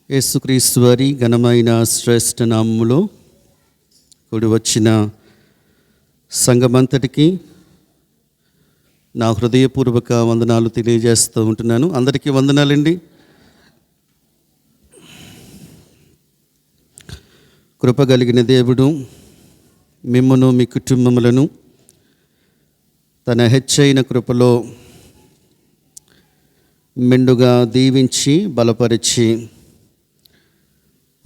యేసుక్రీస్తు వారి ఘనమైన శ్రేష్ఠ నామములో కూడి వచ్చిన సంఘమంతటికి నా హృదయపూర్వక వందనాలు తెలియజేస్తూ ఉంటున్నాను. అందరికీ వందనాలండి. కృప కలిగిన దేవుడు మిమ్మును మీ కుటుంబములను తన హెచ్చైన కృపలో మెండుగా దీవించి బలపరిచి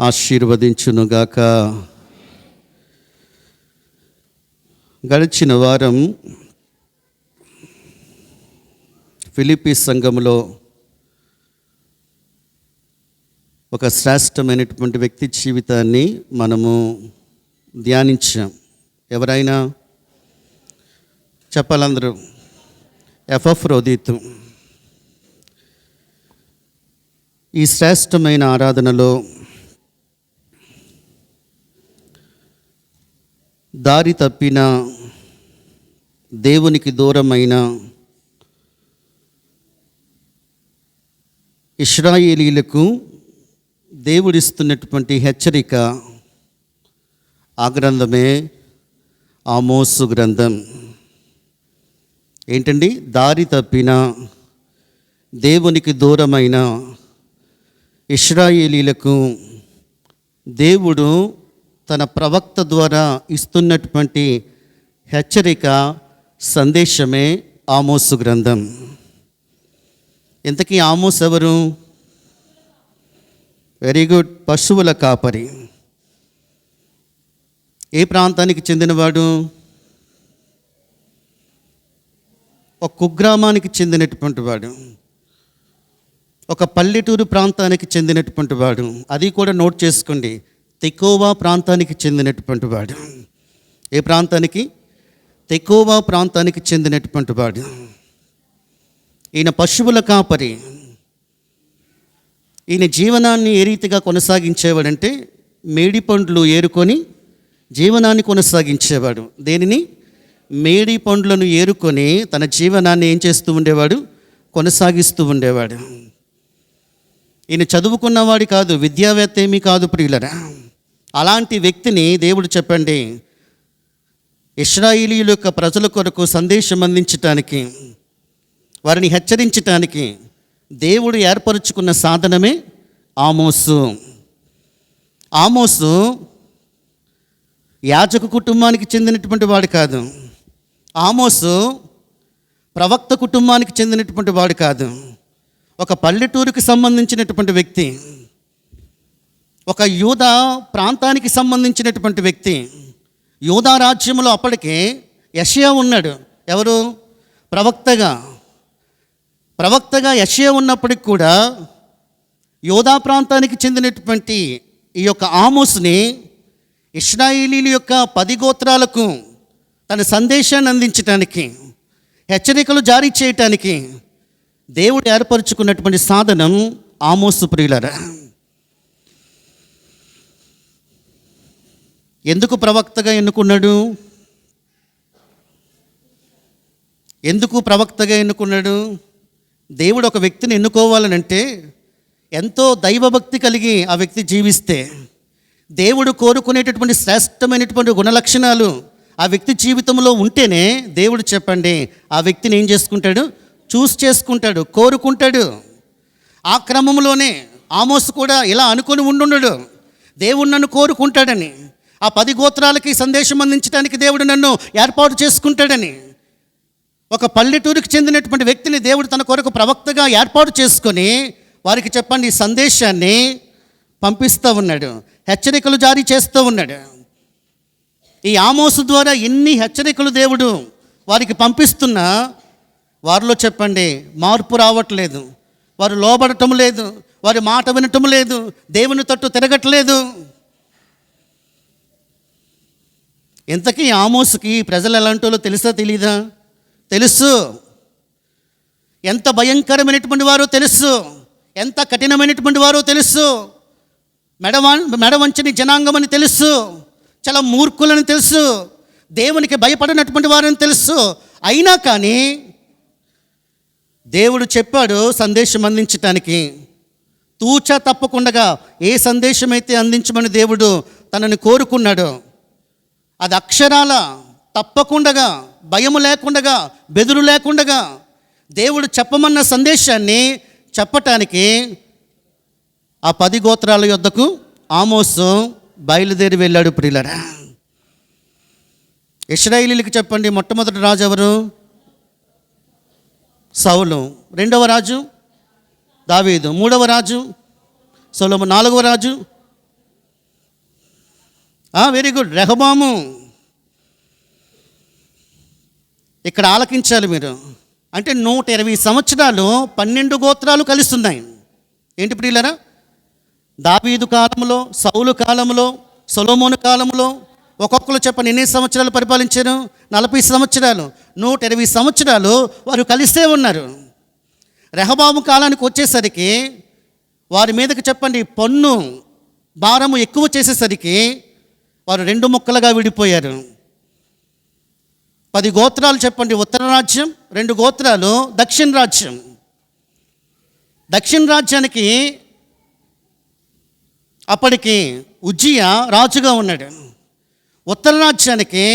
ఆశీర్వదించునుగాక. గడిచిన వారం ఫిలిప్పీ సంఘములో ఒక శ్రేష్టమైనటువంటి వ్యక్తి జీవితాన్ని మనము ధ్యానించాం. ఎవరైనా చెప్పాలందరూ? ఎపఫ్రోదితు. ఈ శ్రేష్టమైన ఆరాధనలో దారి తప్పిన, దేవునికి దూరమైన ఇశ్రాయేలీలకు దేవుడిస్తున్నటువంటి హెచ్చరిక ఆ గ్రంథమే ఆమోసు గ్రంథం. ఏంటండి? దారి తప్పిన, దేవునికి దూరమైన ఇశ్రాయేలీలకు దేవుడు తన ప్రవక్త ద్వారా ఇస్తున్నటువంటి హెచ్చరిక సందేశమే ఆమోసు గ్రంథం. ఇంతకీ ఆమోస్ ఎవరు? వెరీ గుడ్, పశువుల కాపరి. ఏ ప్రాంతానికి చెందినవాడు? ఒక కుగ్రామానికి చెందినటువంటి వాడు, ఒక పల్లెటూరు ప్రాంతానికి చెందినటువంటి వాడు. అది కూడా నోట్ చేసుకోండి, తెకోవా ప్రాంతానికి చెందినటువంటి వాడు. ఏ ప్రాంతానికి? తెకోవా ప్రాంతానికి చెందినటువంటి వాడు. ఈయన పశువుల కాపరి. ఈయన జీవనాన్ని ఏ రీతిగా కొనసాగించేవాడంటే, మేడి పండ్లు ఏరుకొని జీవనాన్ని కొనసాగించేవాడు. దేనిని? మేడి పండ్లను ఏరుకొని తన జీవనాన్ని ఏం చేస్తూ ఉండేవాడు? కొనసాగిస్తూ ఉండేవాడు. ఈయన చదువుకున్నవాడి కాదు, విద్యావేత్త ఏమీ కాదు ప్రియులరా. అలాంటి వ్యక్తిని దేవుడు చెప్పండి ఇశ్రాయేలీయుల యొక్క ప్రజల కొరకు సందేశం అందించటానికి, వారిని హెచ్చరించటానికి దేవుడు ఏర్పరుచుకున్న సాధనమే ఆమోసు. ఆమోసు యాజక కుటుంబానికి చెందినటువంటి వాడు కాదు. ఆమోసు ప్రవక్త కుటుంబానికి చెందినటువంటి వాడు కాదు. ఒక పల్లెటూరుకి సంబంధించినటువంటి వ్యక్తి, ఒక యూదా ప్రాంతానికి సంబంధించినటువంటి వ్యక్తి. యూదా రాజ్యంలో అప్పటికే యెషయా ఉన్నాడు. ఎవరు? ప్రవక్తగా యెషయా ఉన్నప్పటికి కూడా యూదా ప్రాంతానికి చెందినటువంటి ఈ యొక్క ఆమోస్ని ఇశ్రాయేలీల యొక్క 10 గోత్రాలకు తన సందేశాన్ని అందించటానికి, హెచ్చరికలు జారీ చేయటానికి దేవుడు ఏర్పరచుకున్నటువంటి సాధనం ఆమోసు ప్రియులరా. ఎందుకు ప్రవక్తగా ఎన్నుకున్నాడు? ఎందుకు ప్రవక్తగా ఎన్నుకున్నాడు? దేవుడు ఒక వ్యక్తిని ఎన్నుకోవాలనంటే ఎంతో దైవభక్తి కలిగి ఆ వ్యక్తి జీవిస్తే, దేవుడు కోరుకునేటటువంటి శ్రేష్టమైనటువంటి గుణలక్షణాలు ఆ వ్యక్తి జీవితంలో ఉంటేనే దేవుడు చెప్పండి ఆ వ్యక్తిని ఏం చేసుకుంటాడు? చూస్ చేసుకుంటాడు, కోరుకుంటాడు. ఆ క్రమంలోనే ఆమోసు కూడా ఇలా అనుకొని ఉండుండడు, దేవుడు నన్ను కోరుకుంటాడని, ఆ 10 గోత్రాలకి సందేశం అందించడానికి దేవుడు నన్ను ఏర్పాటు చేసుకుంటాడని. ఒక పల్లెటూరుకి చెందినటువంటి వ్యక్తిని దేవుడు తన కొరకు ప్రవక్తగా ఏర్పాటు చేసుకొని వారికి చెప్పండి ఈ సందేశాన్ని పంపిస్తూ ఉన్నాడు, హెచ్చరికలు జారీ చేస్తూ ఉన్నాడు. ఈ ఆమోసు ద్వారా ఎన్ని హెచ్చరికలు దేవుడు వారికి పంపిస్తున్నా వారిలో చెప్పండి మార్పు రావట్లేదు. వారు లోబడటం లేదు, వారి మాట వినటం లేదు, దేవుని తట్టు తిరగట్లేదు. ఇంతకీ ఆమోసుకి ప్రజలు ఎలాంటి వాళ్ళో తెలుసా తెలీదా? తెలుసు. ఎంత భయంకరమైనటువంటి వారో తెలుసు, ఎంత కఠినమైనటువంటి వారో తెలుసు, మెడవంచని జనాంగమని తెలుసు, చాలా మూర్ఖులని తెలుసు, దేవునికి భయపడినటువంటి వారని తెలుసు. అయినా కానీ దేవుడు చెప్పాడు సందేశం అందించటానికి. తూచా తప్పకుండా ఏ సందేశం అయితే అందించమని దేవుడు తనని కోరుకున్నాడో అది అక్షరాల తప్పకుండా, భయము లేకుండా, బెదురు లేకుండా దేవుడు చెప్పమన్న సందేశాన్ని చెప్పటానికి ఆ 10 గోత్రాల యొద్దకు ఆమోసు బయలుదేరి వెళ్ళాడు. ప్రియులరా, ఇశ్రాయేలీయులకు చెప్పండి, మొట్టమొదటి రాజు ఎవరు? సౌలు. రెండవ రాజు దావీదు. మూడవ రాజు సొలొమోను. నాలుగవ రాజు వెరీ గుడ్, రెహబాము. ఇక్కడ ఆలకించాలి మీరు. అంటే 120 సంవత్సరాలు 12 గోత్రాలు కలుస్తున్నాయి. ఏంటి ప్రియులరా? దావీదు కాలంలో, సౌలు కాలంలో, సొలొమోను కాలంలో ఒక్కొక్కరు చెప్పండి ఎన్ని సంవత్సరాలు పరిపాలించారు? 40 సంవత్సరాలు. 120 సంవత్సరాలు వారు కలిసే ఉన్నారు. రెహబాము కాలానికి వచ్చేసరికి వారి మీదకి చెప్పండి పన్ను భారము ఎక్కువ చేసేసరికి వారు 2 ముక్కలుగా విడిపోయారు. 10 గోత్రాలు చెప్పండి ఉత్తర రాజ్యం, 2 గోత్రాలు దక్షిణ రాజ్యం. దక్షిణ రాజ్యానికి అప్పటికి ఉజ్జియా రాజుగా ఉన్నాడు. ఉత్తర రాజ్యానికి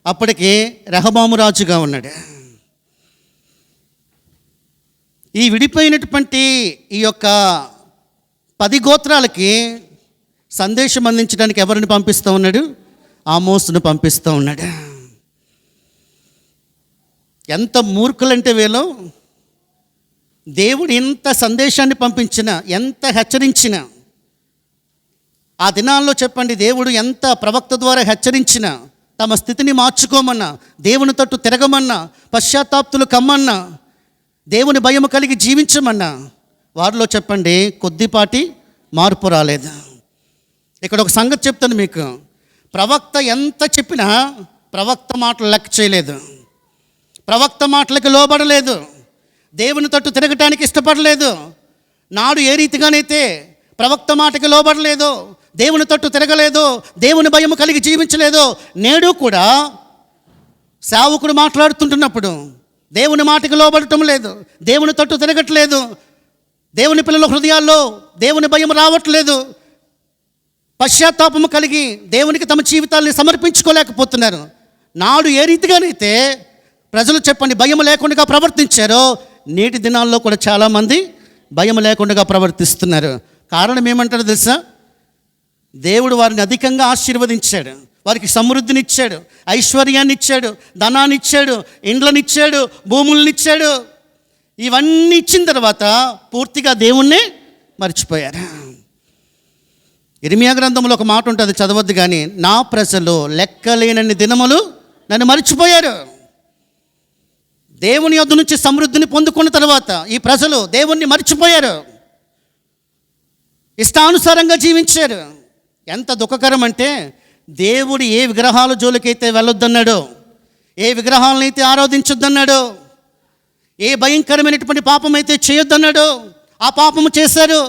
అప్పటికి రెహబాము రాజుగా ఉన్నాడు. ఈ విడిపోయినటువంటి ఈ యొక్క 10 గోత్రాలకి సందేశం అందించడానికి ఎవరిని పంపిస్తూ ఉన్నాడు? ఆమోసును పంపిస్తూ ఉన్నాడు. ఎంత మూర్ఖులంటే వీళ్ళు! దేవుడు ఎంత సందేశాన్ని పంపించినా, ఎంత హెచ్చరించినా, ఆ దినాల్లో చెప్పండి దేవుడు ఎంత ప్రవక్త ద్వారా హెచ్చరించినా, తమ స్థితిని మార్చుకోమన్నా, దేవుని తట్టు తిరగమన్నా, పశ్చాత్తాప్తులు కమ్మన్నా, దేవుని భయము కలిగి జీవించమన్నా వారిలో చెప్పండి కొద్దిపాటి మార్పు రాలేదు. ఇక్కడ ఒక సంగతి చెప్తాను మీకు. ప్రవక్త ఎంత చెప్పినా ప్రవక్త మాటలు లెక్క చేయలేదు, ప్రవక్త మాటలకు లోబడలేదు, దేవుని తట్టు తిరగటానికి ఇష్టపడలేదు. నాడు ఏ రీతిగానైతే ప్రవక్త మాటకి లోబడలేదు, దేవుని తట్టు తిరగలేదు, దేవుని భయము కలిగి జీవించలేదు, నేడు కూడా సేవకుడు మాట్లాడుతుంటున్నప్పుడు దేవుని మాటకి లోబడటం లేదు, దేవుని తట్టు తిరగట్లేదు, దేవుని పిల్లల హృదయాల్లో దేవుని భయం రావట్లేదు, పశ్చాత్తాపము కలిగి దేవునికి తమ జీవితాల్ని సమర్పించుకోలేకపోతున్నారు. నాడు ఏ రీతిగానైతే ప్రజలు చెప్పండి భయం లేకుండా ప్రవర్తించారో, నేటి దినాల్లో కూడా చాలామంది భయం లేకుండా ప్రవర్తిస్తున్నారు. కారణం ఏమంటారో తెలుసా? దేవుడు వారిని అధికంగా ఆశీర్వదించాడు, వారికి సమృద్ధిని ఇచ్చాడు, ఐశ్వర్యాన్ని ఇచ్చాడు, ధనాన్ని ఇచ్చాడు, ఇండ్లనిచ్చాడు, భూములను ఇచ్చాడు. ఇవన్నీ ఇచ్చిన తర్వాత పూర్తిగా దేవుణ్ణే మర్చిపోయారు. ఇర్మియా గ్రంథంలో ఒక మాట ఉంటుంది, చదవద్దు కానీ, నా ప్రజలు లెక్కలేనన్ని దినములు నన్ను మర్చిపోయారు. దేవుని యొద్ద నుంచి సమృద్ధిని పొందుకున్న తర్వాత ఈ ప్రజలు దేవుణ్ణి మర్చిపోయారు, ఇష్టానుసారంగా జీవించారు. ఎంత దుఃఖకరం అంటే, దేవుడు ఏ విగ్రహాల జోలికైతే వెళ్ళొద్దన్నాడో, ఏ విగ్రహాలనైతే ఆరాధించొద్దన్నాడో, ఏ భయంకరమైనటువంటి పాపం అయితే చేయొద్దన్నాడో ఆ పాపము చేశారు,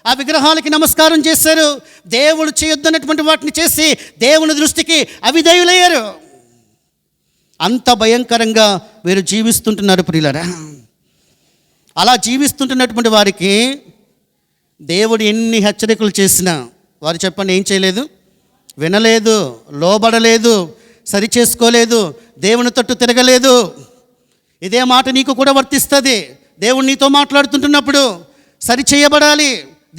ఆ విగ్రహాలకి నమస్కారం చేశారు. దేవుడు చేయొద్దన్నటువంటి వాటిని చేసి దేవుని దృష్టికి అవిధేయులయ్యారు. అంత భయంకరంగా వీరు జీవిస్తుంటున్నారు ప్రియులరా. అలా జీవిస్తుంటున్నటువంటి వారికి దేవుడు ఎన్ని హెచ్చరికలు చేసినా వారు చెప్పండి ఏం చేయలేదు, వినలేదు, లోబడలేదు, సరి చేసుకోలేదు, దేవుని తట్టు తిరగలేదు. ఇదే మాట నీకు కూడా వర్తిస్తుంది. దేవుడు నీతో మాట్లాడుతుంటున్నప్పుడు సరి చేయబడాలి,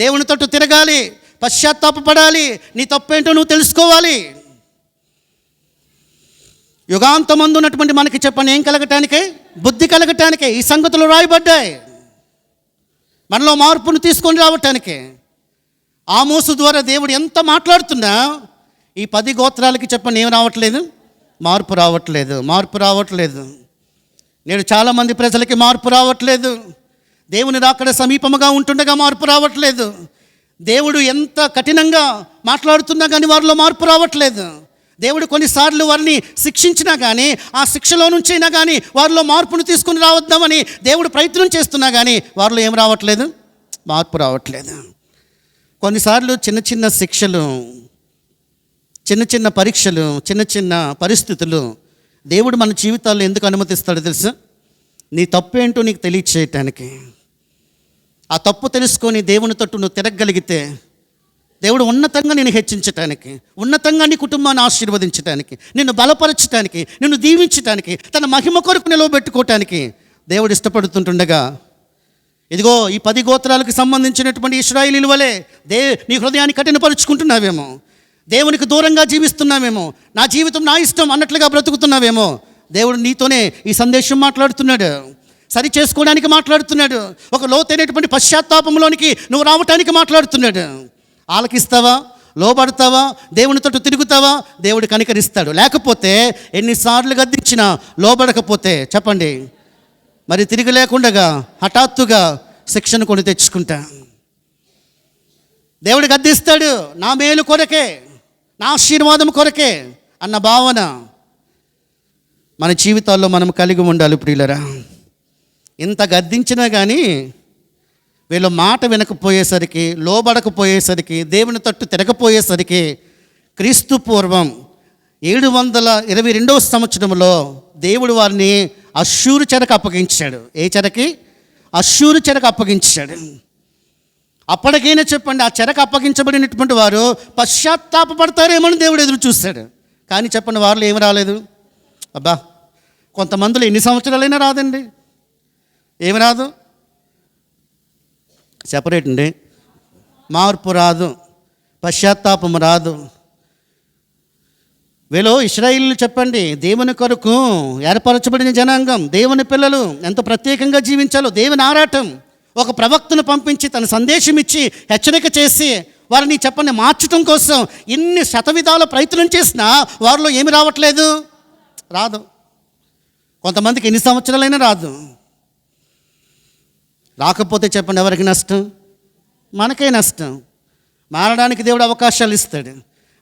దేవుని తట్టు తిరగాలి, పశ్చాత్తాపపడాలి, నీ తప్పేంటో నువ్వు తెలుసుకోవాలి. యుగాంతమందు ఉన్నటువంటి మనకి చెప్పండి ఏం కలగటానికే? బుద్ధి కలగటానికే ఈ సంగతులు రాయబడ్డాయి. మనలో మార్పును తీసుకొని రావటానికే. ఆమోసు ద్వారా దేవుడు ఎంత మాట్లాడుతున్నా ఈ 10 గోత్రాలకి చెప్పండి ఏం రావట్లేదు? మార్పు రావట్లేదు, మార్పు రావట్లేదు. నేడు చాలామంది ప్రజలకి మార్పు రావట్లేదు. దేవుని రాకడ సమీపముగా ఉంటుండగా మార్పు రావట్లేదు. దేవుడు ఎంత కఠినంగా మాట్లాడుతున్నా కానీ వారిలో మార్పు రావట్లేదు. దేవుడు కొన్నిసార్లు వారిని శిక్షించినా కానీ ఆ శిక్షలో నుంచి అయినా కానీ వారిలో మార్పును తీసుకుని రావద్దామని దేవుడు ప్రయత్నం చేస్తున్నా కానీ వారిలో ఏం రావట్లేదు? మార్పు రావట్లేదు. కొన్నిసార్లు చిన్న చిన్న శిక్షలు, చిన్న చిన్న పరీక్షలు, చిన్న చిన్న పరిస్థితులు దేవుడు మన జీవితాల్లో ఎందుకు అనుమతిస్తాడో తెలుసా? నీ తప్పేంటో నీకు తెలియచేయటానికి. ఆ తప్పు తెలుసుకొని దేవుని తట్టు నువ్వు తిరగగలిగితే దేవుడు ఉన్నతంగా నేను హెచ్చించటానికి, ఉన్నతంగా నీ కుటుంబాన్ని ఆశీర్వదించడానికి, నిన్ను బలపరచడానికి, నిన్ను దీవించటానికి, తన మహిమ కొరకు నిలవబెట్టుకోవటానికి దేవుడు ఇష్టపడుతుంటుండగా, ఇదిగో ఈ 10 గోత్రాలకు సంబంధించినటువంటి ఇశ్రాయేలీల వలె నీ హృదయాన్ని కఠినపరుచుకుంటున్నావేమో, దేవునికి దూరంగా జీవిస్తున్నావేమో, నా జీవితం నా ఇష్టం అన్నట్లుగా బ్రతుకుతున్నావేమో. దేవుడు నీతోనే ఈ సందేశం మాట్లాడుతున్నాడు, సరి చేసుకోవడానికి మాట్లాడుతున్నాడు, ఒక లోతైనటువంటి పశ్చాత్తాపంలోనికి నువ్వు రావటానికి మాట్లాడుతున్నాడు. ఆలకిస్తావా, లోబడతావా, దేవుని తోటి తిరుగుతావా, దేవుడు కనికరిస్తాడు. లేకపోతే ఎన్నిసార్లు గద్దించినా లోబడకపోతే చెప్పండి, మరి తిరిగి లేకుండా హఠాత్తుగా శిక్షను కొని తెచ్చుకుంటా. దేవుడు గద్దిస్తాడు నా మేలు కొరకే, నా ఆశీర్వాదం కొరకే అన్న భావన మన జీవితాల్లో మనం కలిగి ఉండాలి ప్రియులరా. ఇంత గద్దించినా కానీ వీళ్ళు మాట వినకపోయేసరికి, లోబడకపోయేసరికి, దేవుని తట్టు తిరగపోయేసరికి క్రీస్తు పూర్వం 722వ సంవత్సరంలో దేవుడు వారిని అష్షూరు చెరకు అప్పగించాడు. ఏ చెరకి? అష్షూరు చెరకు అప్పగించాడు. అప్పటికైనా చెప్పండి, ఆ చెరకు అప్పగించబడినటువంటి వారు పశ్చాత్తాపడతారేమని దేవుడు ఎదురు చూశాడు. కానీ చెప్పండి, వారిలో ఏమి రాలేదు. అబ్బా, కొంతమందిలో ఎన్ని సంవత్సరాలైనా రాదండి, ఏమి రాదు, సెపరేట్ అండి, మార్పు రాదు, పశ్చాత్తాపం రాదు. వీళ్ళు ఇశ్రాయేలీయులు చెప్పండి, దేవుని కొరకు ఏర్పరచబడిన జనాంగం, దేవుని పిల్లలు ఎంత ప్రత్యేకంగా జీవించాలో దేవుని ఆరాటం. ఒక ప్రవక్తను పంపించి తన సందేశం ఇచ్చి హెచ్చరిక చేసి వారిని చెప్పండి మార్చడం కోసం ఇన్ని శతవిధాల ప్రయత్నం చేసినా వారిలో ఏమి రావట్లేదు, రాదు. కొంతమందికి ఎన్ని సంవత్సరాలైనా రాదు. రాకపోతే చెప్పండి ఎవరికి నష్టం? మనకే నష్టం. మారడానికి దేవుడు అవకాశాలు ఇస్తాడు,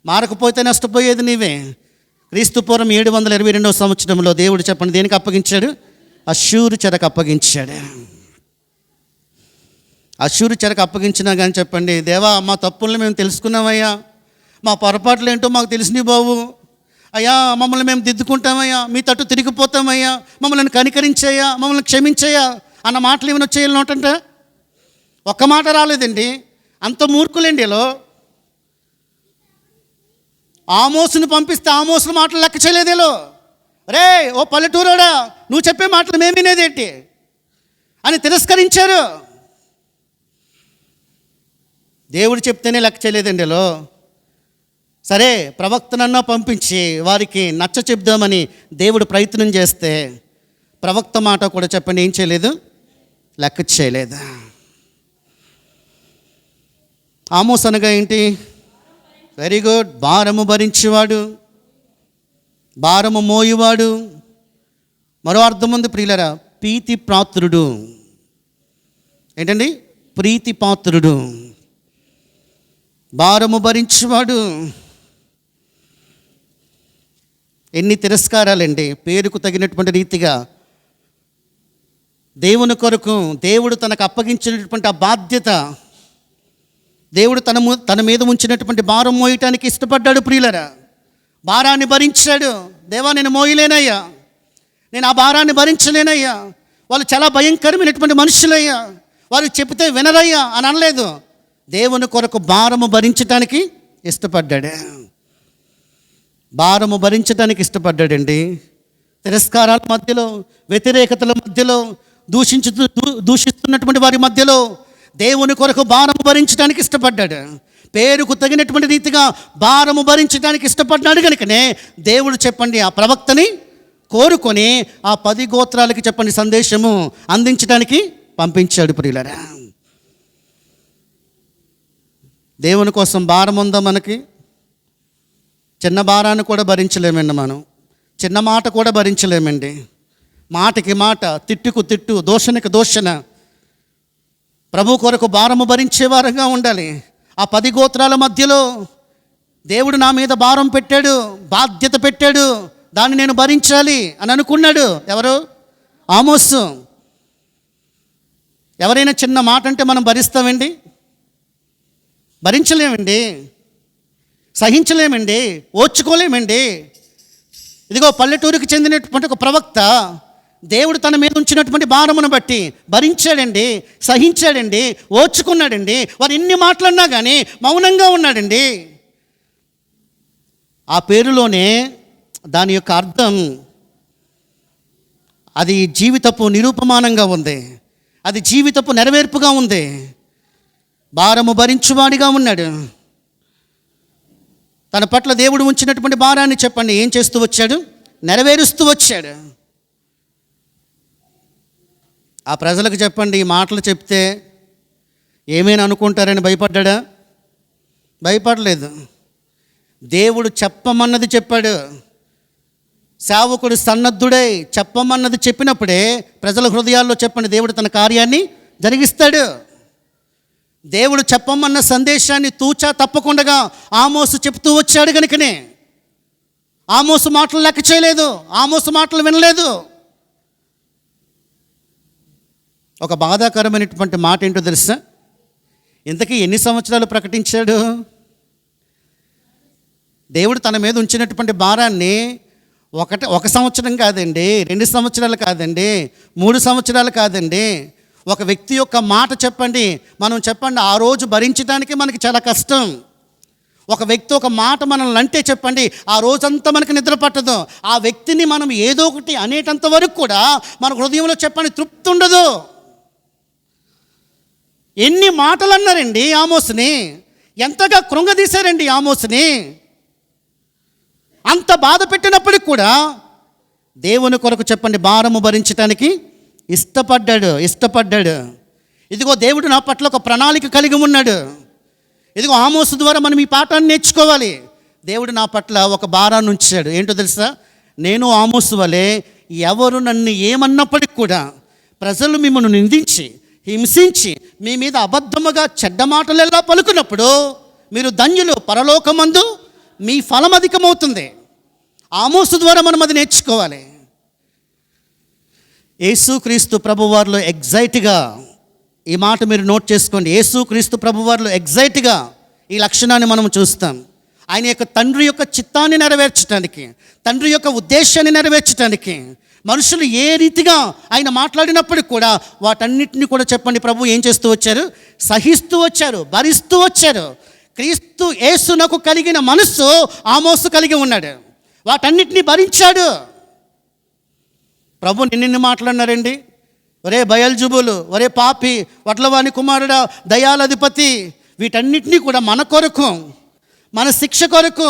మారకపోతే నష్టపోయేది నీవే. క్రీస్తు పూర్వం 722వ సంవత్సరంలో దేవుడు చెప్పండి దేనికి అప్పగించాడు? అష్షూరు చెరకు అప్పగించాడు. అష్షూరు చెరకు అప్పగించినా కానీ చెప్పండి, దేవా మా తప్పుల్ని మేము తెలుసుకున్నామయ్యా, మా పొరపాట్లు ఏంటో మాకు తెలిసినవి బాబు అయ్యా, మమ్మల్ని మేము దిద్దుకుంటామయ్యా, మీ తట్టు తిరిగిపోతామయ్యా, మమ్మల్ని కనికరించాయా, మమ్మల్ని క్షమించాయా అన్న మాటలు ఏమైనా వచ్చేయాలి నోటంట? ఒక్క మాట రాలేదండి. అంత మూర్ఖులండి వీళ్ళు. ఆమోసును పంపిస్తే ఆమోసుల మాటలు లెక్క చేయలేదేలో. రే ఓ పల్లెటూరోడా, నువ్వు చెప్పే మాటలు మేము వినేదేంటి అని తిరస్కరించారు. దేవుడు చెప్తేనే లెక్క చేయలేదండి వీళ్ళు. సరే ప్రవక్తనన్నా పంపించి వారికి నచ్చ చెప్దామని దేవుడు ప్రయత్నం చేస్తే ప్రవక్త మాట కూడా చెప్పండి ఏం చేయలేదు, లెక్క చేయలేదు. ఆమోస్ అనగా ఏంటి? వెరీ గుడ్, భారము భరించేవాడు, భారము మోయువాడు. మరో అర్థం ఉంది ప్రియులరా, ప్రీతి పాత్రుడు. ఏంటండి? ప్రీతి పాత్రుడు, భారము భరించేవాడు. ఎన్ని తిరస్కారాలండి, పేరుకు తగినటువంటి రీతిగా దేవుని కొరకు దేవుడు తనకు అప్పగించినటువంటి ఆ బాధ్యత, దేవుడు తన మీద ఉంచినటువంటి భారం మోయటానికి ఇష్టపడ్డాడు ప్రియులరా. భారాన్ని భరించాడు. దేవా నేను మోయలేనయ్యా, నేను ఆ భారాన్ని భరించలేనయ్యా, వాళ్ళు చాలా భయంకరమైనటువంటి మనుషులయ్యా, వారు చెబితే వినరయ్యా అని అనలేదు. దేవుని కొరకు భారము భరించటానికి ఇష్టపడ్డాడు, భారము భరించడానికి ఇష్టపడ్డాడండి. తిరస్కారాల మధ్యలో, వ్యతిరేకతల మధ్యలో, దూషిస్తున్నటువంటి వారి మధ్యలో దేవుని కొరకు భారము భరించడానికి ఇష్టపడ్డాడు. పేరుకు తగినటువంటి రీతిగా భారము భరించడానికి ఇష్టపడ్డాడు కనుకనే దేవుడు చెప్పండి ఆ ప్రవక్తని కోరుకొని ఆ 10 గోత్రాలకి చెప్పండి సందేశము అందించడానికి పంపించాడు ప్రియులరా. దేవుని కోసం భారం ఉందా మనకి? చిన్న భారాన్ని కూడా భరించలేమండి మనం, చిన్న మాట కూడా భరించలేమండి. మాటకి మాట, తిట్టుకు తిట్టు, దోషణకి దోషణ. ప్రభు కొరకు భారము భరించే వారంగా ఉండాలి. ఆ 10 గోత్రాల మధ్యలో దేవుడు నా మీద భారం పెట్టాడు, బాధ్యత పెట్టాడు, దాన్ని నేను భరించాలి అని అనుకున్నాడు. ఎవరు? ఆమోసు. ఎవరైనా చిన్న మాట అంటే మనం భరిస్తామండి? భరించలేమండి, సహించలేమండి, ఓర్చుకోలేమండి. ఇదిగో పల్లెటూరుకి చెందినటువంటి ఒక ప్రవక్త దేవుడు తన మీద ఉంచినటువంటి భారమును బట్టి భరించాడండి, సహించాడండి, ఓర్చుకున్నాడండి. వారు ఎన్ని మాట్లాడినా కానీ మౌనంగా ఉన్నాడండి. ఆ పేరులోనే దాని యొక్క అర్థం అది జీవితపు నిరూపమానంగా ఉంది, అది జీవితపు నెరవేర్పుగా ఉంది. భారము భరించువాడిగా ఉన్నాడు. తన పట్ల దేవుడు ఉంచినటువంటి భారాన్ని చెప్పండి ఏం చేస్తూ వచ్చాడు? నెరవేరుస్తూ వచ్చాడు. ఆ ప్రజలకు చెప్పండి, ఈ మాటలు చెప్తే ఏమైనా అనుకుంటారని భయపడ్డా? భయపడలేదు. దేవుడు చెప్పమన్నది చెప్పాడు. సేవకుడు సన్నద్ధుడై చెప్పమన్నది చెప్పినప్పుడే ప్రజల హృదయాల్లో చెప్పండి దేవుడు తన కార్యాన్ని జరిగిస్తాడు. దేవుడు చెప్పమన్న సందేశాన్ని తూచా తప్పకుండా ఆమోసు చెప్తూ వచ్చాడు కనుకనే ఆమోసు మాటలు లెక్క చేయలేదు, ఆమోసు మాటలు వినలేదు. ఒక బాధాకరమైనటువంటి మాట ఏంటో తెలుసా? ఇంతకీ ఎన్ని సంవత్సరాలు ప్రకటించాడు? దేవుడు తన మీద ఉంచినటువంటి భారాన్ని ఒక సంవత్సరం కాదండి, 2 సంవత్సరాలు కాదండి, 3 సంవత్సరాలు కాదండి. ఒక వ్యక్తి యొక్క మాట చెప్పండి, మనం చెప్పండి ఆ రోజు భరించడానికి మనకి చాలా కష్టం. ఒక వ్యక్తి ఒక మాట మనల్ని అంటే చెప్పండి ఆ రోజంతా మనకు నిద్ర పట్టదు. ఆ వ్యక్తిని మనం ఏదో ఒకటి అనేటంత వరకు కూడా మన హృదయంలో చెప్పండి తృప్తి ఉండదు. ఎన్ని మాటలు అన్నారండి ఆమోసుని, ఎంతగా కృంగదీశారండి ఆమోసుని. అంత బాధ పెట్టినప్పటికి కూడా దేవుని కొరకు చెప్పండి భారము భరించడానికి ఇష్టపడ్డాడు. ఇదిగో దేవుడు నా పట్ల ఒక ప్రణాళిక కలిగి ఉన్నాడు. ఇదిగో ఆమోసు ద్వారా మనం ఈ పాఠాన్ని నేర్చుకోవాలి. దేవుడు నా పట్ల ఒక భారాన్ని ఉంచాడు. ఏంటో తెలుసా? నేను ఆమోసు వలె ఎవరు నన్ను ఏమన్నప్పటికి కూడా ప్రజలు మిమ్మల్ని నిందించి హింసించి మీ మీద అబద్ధముగా చెడ్డ మాటలు ఎలా పలుకున్నప్పుడు మీరు ధన్యులు, పరలోకమందు మీ ఫలం అధికమవుతుంది. ఆమోసు ద్వారా మనం అది నేర్చుకోవాలి. యేసుక్రీస్తు ప్రభువారిలో ఎగ్జైట్గా, ఈ మాట మీరు నోట్ చేసుకోండి, యేసుక్రీస్తు ప్రభువారిలో ఎగ్జైట్గా ఈ లక్షణాన్ని మనం చూస్తాం. ఆయన యొక్క తండ్రి యొక్క చిత్తాన్ని నెరవేర్చడానికి, తండ్రి యొక్క ఉద్దేశాన్ని నెరవేర్చడానికి మనుషులు ఏ రీతిగా ఆయన మాట్లాడినప్పటికి కూడా వాటన్నిటిని కూడా చెప్పండి ప్రభు ఏం చేస్తూ వచ్చారు? సహిస్తూ వచ్చారు, భరిస్తూ వచ్చారు. క్రీస్తు యేసునకు కలిగిన మనస్సు ఆమోసు కలిగి ఉన్నాడు. వాటన్నిటిని భరించాడు. ప్రభు నిన్ను మాట్లాడినారండి, ఒరే బయల్జుబులు, ఒరే పాపి, వడ్లవాని కుమారుడా, దయాలధిపతి, వీటన్నిటినీ కూడా మన కొరకు, మన శిక్ష కొరకు,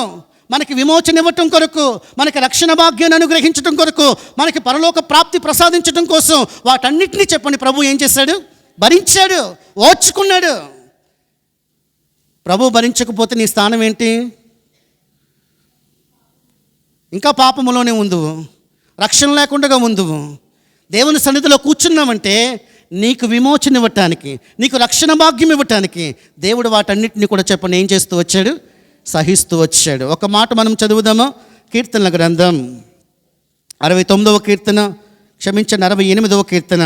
మనకి విమోచన ఇవ్వటం కొరకు, మనకి రక్షణ భాగ్యాన్ని అనుగ్రహించడం కొరకు, మనకి పరలోక ప్రాప్తి ప్రసాదించడం కోసం వాటన్నిటినీ చెప్పండి ప్రభు ఏం చేశాడు? భరించాడు, ఓర్చుకున్నాడు. ప్రభు భరించకపోతే నీ స్థానం ఏంటి? ఇంకా పాపములోనే ఉందువు, రక్షణ లేకుండా ఉందువు. దేవుని సన్నిధిలో కూర్చున్నామంటే నీకు విమోచన ఇవ్వటానికి, నీకు రక్షణ భాగ్యం ఇవ్వటానికి దేవుడు వాటన్నిటిని కూడా చెప్పండి ఏం చేస్తూ వచ్చాడు? సహిస్తూ వచ్చాడు. ఒక మాట మనం చదువుదామా? కీర్తనల గ్రంథం 69వ కీర్తన, క్షమించండి 68వ కీర్తన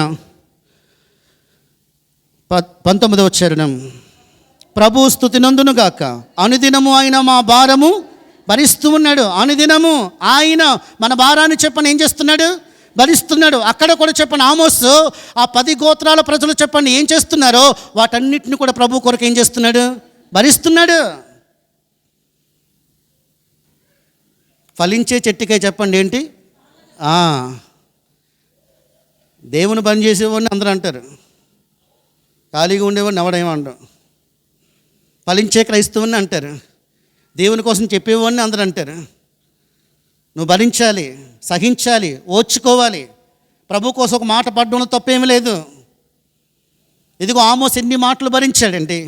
19వ చరణం. ప్రభు స్తుతి నందునుగాక, అనుదినము ఆయన మా భారము భరిస్తూ ఉన్నాడు. అనుదినము ఆయన మన భారాన్ని చెప్పని ఏం చేస్తున్నాడు? భరిస్తున్నాడు. అక్కడ కూడా చెప్పండి ఆమోసు ఆ 10 గోత్రాల ప్రజలు చెప్పండి ఏం చేస్తున్నారో వాటన్నిటిని కూడా ప్రభు కొరకు ఏం చేస్తున్నాడు? భరిస్తున్నాడు. ఫలించే చెట్టుకే చెప్పండి ఏంటి? దేవుని పని చేసేవాడిని అందరూ అంటారు, ఖాళీగా ఉండేవాడిని ఎవడేమంటారు. ఫలించే క్రైస్తవుని అంటారు, దేవుని కోసం చెప్పేవాడిని అందరూ అంటారు. నువ్వు భరించాలి, సహించాలి, ఓర్చుకోవాలి. ప్రభు కోసం ఒక మాట పడ్డంలో తప్పేమీ లేదు. ఇదిగో ఆమోస్ ఎన్ని మాటలు భరించాడండి.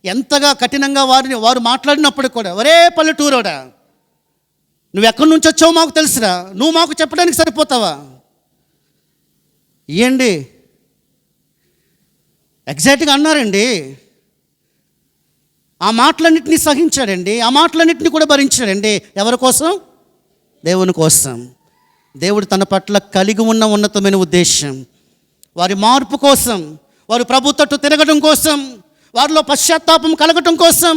ఎంతగా కఠినంగా వారు మాట్లాడినప్పుడు కూడా, ఒరే పల్లెటూరోడా, నువ్వు ఎక్కడి నుంచి వచ్చావో మాకు తెలుసురా, నువ్వు మాకు చెప్పడానికి సరిపోతావా? ఇయ్యండి ఎగ్జాక్ట్గా అన్నారండి. ఆ మాటలన్నింటినీ సహించాడండి, ఆ మాటలన్నింటినీ కూడా భరించాడండి. ఎవరి కోసం? దేవుని కోసం. దేవుడు తన పట్ల కలిగి ఉన్న ఉన్నతమైన ఉద్దేశం, వారి మార్పు కోసం, వారు ప్రభు తట్టు తిరగడం కోసం, వారిలో పశ్చాత్తాపం కలగటం కోసం,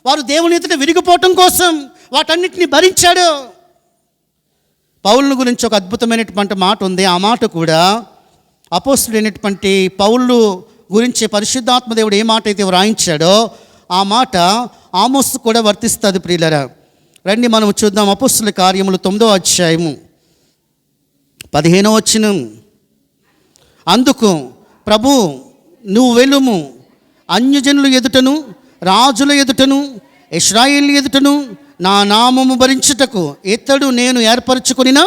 వారు దేవుని ఎదుట విరిగిపోవటం కోసం వాటన్నిటిని భరించాడు. పౌలుని గురించి ఒక అద్భుతమైనటువంటి మాట ఉంది. ఆ మాట కూడా అపోస్తుడైనటువంటి పౌలు గురించి పరిశుద్ధాత్మ దేవుడు ఏ మాట అయితే వ్రాయించాడో ఆ మాట ఆమోసు కూడా వర్తిస్తుంది ప్రియులరా. రండి మనం చూద్దాం. అపోస్తుల కార్యములు 9వ అధ్యాయము 15వ వచనం. అందుకు ప్రభు, నువ్వు వెలుము, అన్యజనుల ఎదుటను రాజుల ఎదుటను ఇశ్రాయేలు ఎదుటను నా నామము భరించుటకు ఇతడు నేను ఏర్పరచుకొనిన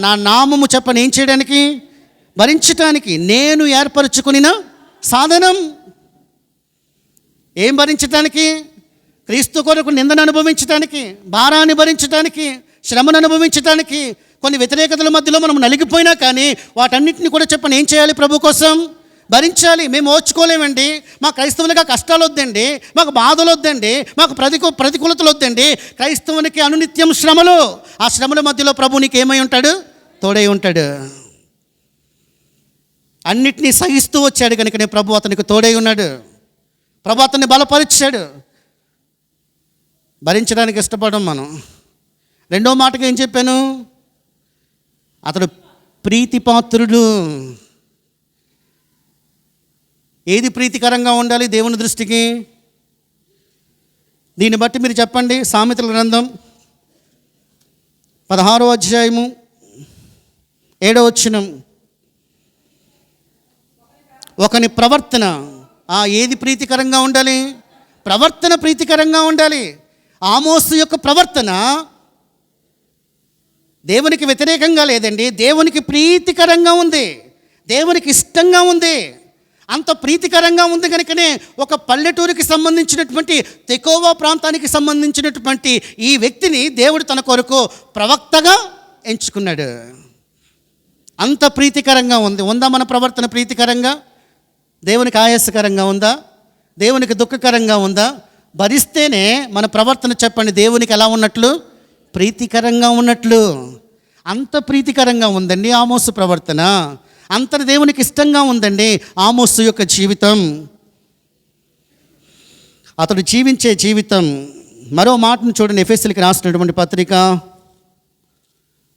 నా నామము చెప్పని ఏం చేయడానికి? భరించటానికి నేను ఏర్పరచుకొనిన సాధనం. ఏం భరించటానికి? క్రీస్తు కొరకు నిందను అనుభవించటానికి, భారాన్ని భరించటానికి, శ్రమను అనుభవించటానికి. కొన్ని వ్యతిరేకతల మధ్యలో మనం నలిగిపోయినా కానీ వాటన్నిటిని కూడా చెప్పని ఏం చేయాలి? ప్రభు కోసం భరించాలి. మేము ఓర్చుకోలేమండి. మా క్రైస్తవులుగా కష్టాలు వద్దండి, మాకు బాధలు వద్దండి, మాకు ప్రతికూలతలు వద్దండి. క్రైస్తవునికి అనునిత్యం శ్రమలు. ఆ శ్రమల మధ్యలో ప్రభు నీకు ఏమై ఉంటాడు? తోడై ఉంటాడు. అన్నిటినీ సహిస్తూ వచ్చాడు కనుకనే ప్రభు అతనికి తోడై ఉన్నాడు. ప్రభు అతన్ని బలపరిచాడు. భరించడానికి ఇష్టపడం మనం. రెండో మాటగా ఏం చెప్పాను? అతడు ప్రీతిపాత్రుడు. ఏది ప్రీతికరంగా ఉండాలి దేవుని దృష్టికి? దీన్ని బట్టి మీరు చెప్పండి. సామెతల గ్రంథం 16వ అధ్యాయము 7వ వచనం. ఒకని ప్రవర్తన ఏది ప్రీతికరంగా ఉండాలి? ప్రవర్తన ప్రీతికరంగా ఉండాలి. ఆమోసు యొక్క ప్రవర్తన దేవునికి వ్యతిరేకంగా లేదండి, దేవునికి ప్రీతికరంగా ఉంది, దేవునికి ఇష్టంగా ఉంది. అంత ప్రీతికరంగా ఉంది కనుకనే ఒక పల్లెటూరికి సంబంధించినటువంటి తెకోవా ప్రాంతానికి సంబంధించినటువంటి ఈ వ్యక్తిని దేవుడు తన కొరకు ప్రవక్తగా ఎంచుకున్నాడు. అంత ప్రీతికరంగా ఉంది. ఉందా మన ప్రవర్తన ప్రీతికరంగా? దేవునికి ఆయాసకరంగా ఉందా? దేవునికి దుఃఖకరంగా ఉందా? భరిస్తేనే మన ప్రవర్తన చెప్పండి దేవునికి ఎలా ఉన్నట్లు? ప్రీతికరంగా ఉన్నట్లు. అంత ప్రీతికరంగా ఉందండి ఆమోసు ప్రవర్తన. అంత దేవునికి ఇష్టంగా ఉందండి ఆమోసు యొక్క జీవితం, అతడు జీవించే జీవితం. మరో మాటను చూడండి. ఎఫెసీయులకు రాసినటువంటి పత్రిక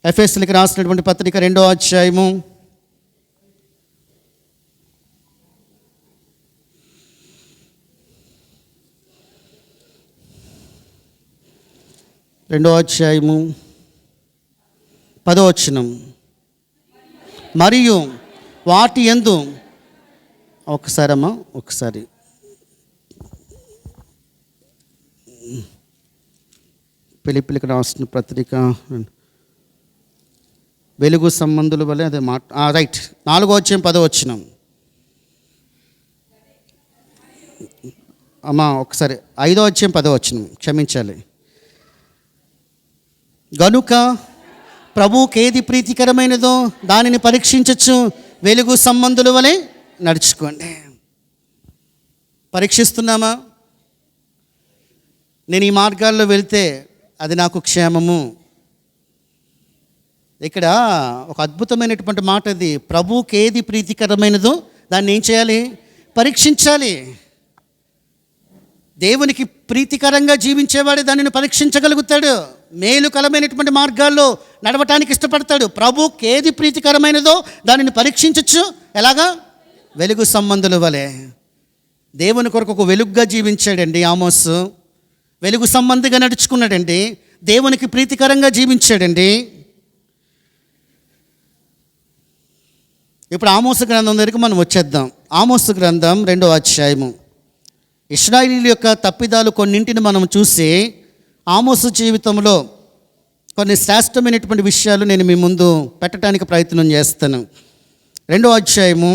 2వ అధ్యాయము 10వ వచనం. మరియు వాటి యందు ఒకసారి ఫిలిప్పీయులకు రాసిన పత్రిక వెలుగు సంబంధుల వలె అదే మాట రైట్ 4వ అధ్యాయం 10వ వచనం. ఒకసారి 5వ అధ్యాయం 10వ వచనం, క్షమించాలి. గనుక ప్రభువుకి ఏది ప్రీతికరమైనదో దానిని పరీక్షించచ్చు, వెలుగు సంబంధుల వలె నడుచుకోండి. పరీక్షిస్తున్నామా? నేను ఈ మార్గాల్లో వెళ్తే అది నాకు క్షేమము. ఇక్కడ ఒక అద్భుతమైనటువంటి మాట అది. ప్రభువుకి ఏది ప్రీతికరమైనదో దాన్ని ఏం చేయాలి? పరీక్షించాలి. దేవునికి ప్రీతికరంగా జీవించేవాడే దానిని పరీక్షించగలుగుతాడు. మేలుకరమైనటువంటి మార్గాల్లో నడవటానికి ఇష్టపడతాడు. ప్రభువుకి ఏది ప్రీతికరమైనదో దానిని పరీక్షించచ్చు. ఎలాగా? వెలుగు సంబంధుల వలె. దేవుని కొరకు ఒక వెలుగుగా జీవించాడండి ఆమోసు. వెలుగు సంబంధిగా నడుచుకున్నాడండి. దేవునికి ప్రీతికరంగా జీవించాడండి. ఇప్పుడు ఆమోసు గ్రంథం దగ్గరికి మనం వచ్చేద్దాం. ఆమోసు గ్రంథం 2వ అధ్యాయము. ఇశ్రాయేలీయుల యొక్క తప్పిదాలు కొన్నింటిని మనం చూసి ఆమోసు జీవితంలో కొన్ని శ్రేష్టమైనటువంటి విషయాలు నేను మీ ముందు పెట్టడానికి ప్రయత్నం చేస్తాను. 2వ అధ్యాయము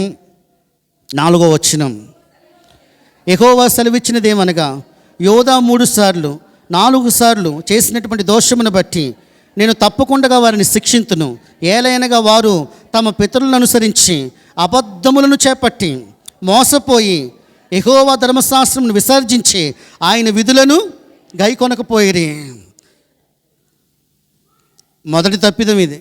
4వ వచనం. యెహోవా సెలవిచ్చినదేమనగా, యోధా 4 సార్లు చేసినటువంటి దోషమును బట్టి నేను తప్పకుండా వారిని శిక్షింతును. ఏలైనగా వారు తమ పితరులను అనుసరించి అబద్ధములను చేపట్టి మోసపోయి యెహోవా ధర్మశాస్త్రమును విసర్జించి ఆయన విధులను గైకొనకపోయిరి. మొదటి తప్పిదం ఇది.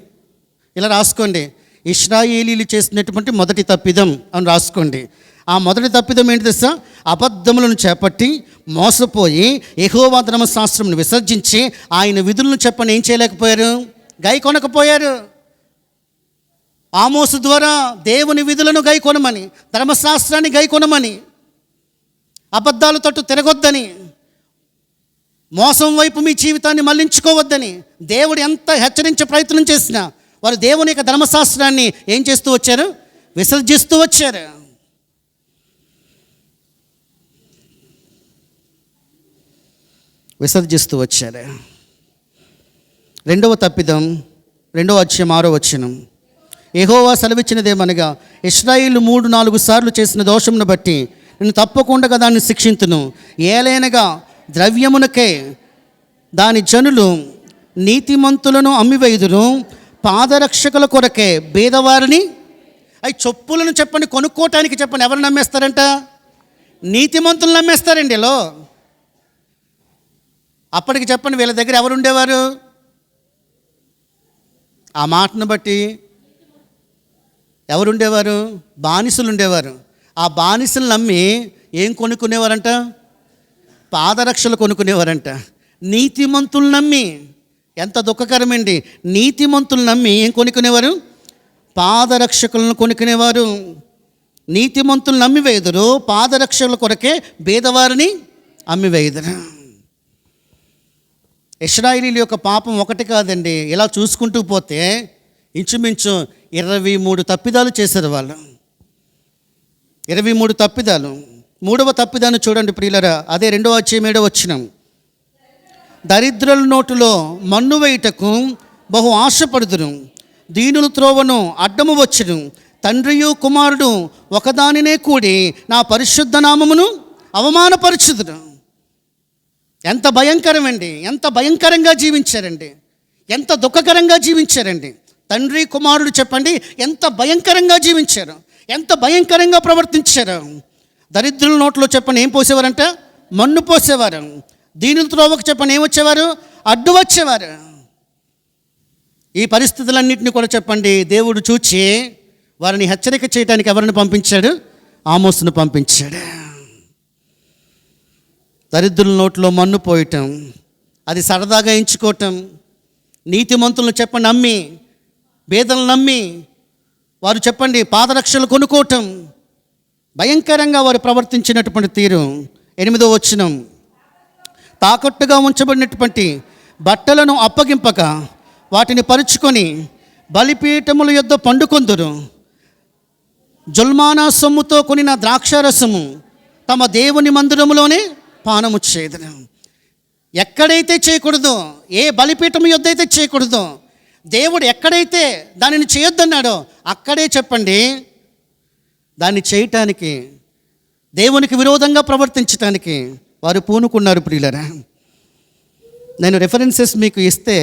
ఇలా రాసుకోండి. ఇశ్రాయేలీయులు చేసినటువంటి మొదటి తప్పిదం అని రాసుకోండి. ఆ మొదటి తప్పిదం ఏంటి తెలుసా? అబద్ధములను చేపట్టి మోసపోయి యెహోవా ధర్మశాస్త్రమును విసర్జించి ఆయన విధులను చెప్పని ఏం చేయలేకపోయారు? గైకొనకపోయారు. ఆమోసు ద్వారా దేవుని విధులను గైకొనమని, ధర్మశాస్త్రాన్ని గైకొనమని, అబద్ధాల తట్టు తిరగొద్దని, మోసం వైపు మీ జీవితాన్ని మళ్లించుకోవద్దని దేవుడు ఎంత హెచ్చరించే ప్రయత్నం చేసినా వారు దేవుని యొక్క ధర్మశాస్త్రాన్ని ఏం చేస్తూ వచ్చారు? విసర్జిస్తూ వచ్చారు. విసర్జిస్తూ వచ్చారు. రెండవ తప్పిదం, 2వ అధ్యాయం 6వ వచనం. యెహోవా సెలవిచ్చినదేమనగా, ఇశ్రాయేలు 3-4 సార్లు చేసిన దోషమును బట్టి నేను తప్పకుండా దాన్ని శిక్షింతును. ఏలైనగా ద్రవ్యమునకే దాని జనులు నీతిమంతులను అమ్మివేయుదురు, పాదరక్షకుల కొరకే బీదవారిని, అవి చొప్పులను చెప్పండి, కొనుక్కోవటానికి చెప్పండి, ఎవరు నమ్మేస్తారంట? నీతిమంతులు నమ్మేస్తారండి. ఇలా అప్పటికి చెప్పండి, వీళ్ళ దగ్గర ఎవరు ఉండేవారు? ఆ మాటను బట్టి ఎవరుండేవారు? బానిసలు ఉండేవారు. ఆ బానిసలు నమ్మి ఏం కొనుక్కునేవారంట? పాదరక్షలు కొనుక్కునేవారంట. నీతిమంతులు నమ్మి, ఎంత దుఃఖకరమండి, నీతిమంతులు నమ్మి ఏం కొనుక్కునేవారు? పాదరక్షకులను కొనుక్కునేవారు. నీతిమంతులు నమ్మివేయుదురు, పాదరక్షకుల కొరకే బీదవారిని అమ్మివేయుదురు. ఇశ్రాయేలీయుల యొక్క పాపం ఒకటి కాదండి, ఇలా చూసుకుంటూ పోతే ఇంచుమించు 23 తప్పిదాలు చేశారు వాళ్ళు. 23 తప్పిదాలు. 3వ తప్పిదాన్ని చూడండి ప్రియులరా, అదే 2వ అధ్యాయం 7వ వచనం. దరిద్రుల నోటులో మన్ను వేయుటకు బహు ఆశపడుదురు, దీనుల త్రోవను అడ్డము వచ్చును, తండ్రియు కుమారుడు ఒకదానినే కూడి నా పరిశుద్ధ నామమును అవమానపరచుదురు. ఎంత భయంకరమండి, ఎంత భయంకరంగా జీవించారండి, ఎంత దుఃఖకరంగా జీవించారండి. తండ్రి కుమారుడు చెప్పండి, ఎంత భయంకరంగా జీవించారు, ఎంత భయంకరంగా ప్రవర్తించారు. దరిద్రుల నోట్లో చెప్పండి ఏం పోసేవారంట? మన్ను పోసేవారు. దీనుల త్రోవకు చెప్పండి ఏమొచ్చేవారు? అడ్డు వచ్చేవారు. ఈ పరిస్థితులన్నింటినీ కూడా చెప్పండి దేవుడు చూచి వారిని హెచ్చరిక చేయడానికి ఎవరిని పంపించాడు? ఆమోసును పంపించాడు. దరిద్రుల నోట్లో మన్ను పోయటం, అది సరదాగా ఎంచుకోవటం, నీతిమంతులను చెప్పండి నమ్మి, బేదలను నమ్మి వారు చెప్పండి పాదరక్షలు కొనుక్కోవటం, భయంకరంగా వారు ప్రవర్తించినటువంటి తీరు. 8వ వచనం. తాకట్టుగా ఉంచబడినటువంటి బట్టలను అప్పగింపక వాటిని పరుచుకొని బలిపీఠముల యొద్ద పండుకొందురు, జుల్మానా సొమ్ముతో కొనిన ద్రాక్షారసము తమ దేవుని మందిరములోనే పానము చేయుదురు. ఎక్కడైతే చేయకూడదో, ఏ బలిపీఠం యొద్ద అయితే చేయకూడదో, దేవుడు ఎక్కడైతే దానిని చేయొద్దన్నాడో అక్కడే చెప్పండి దాన్ని చేయటానికి, దేవునికి విరోధంగా ప్రవర్తించటానికి వారు పూనుకున్నారు. ప్రియులరా, నేను రెఫరెన్సెస్ మీకు ఇస్తే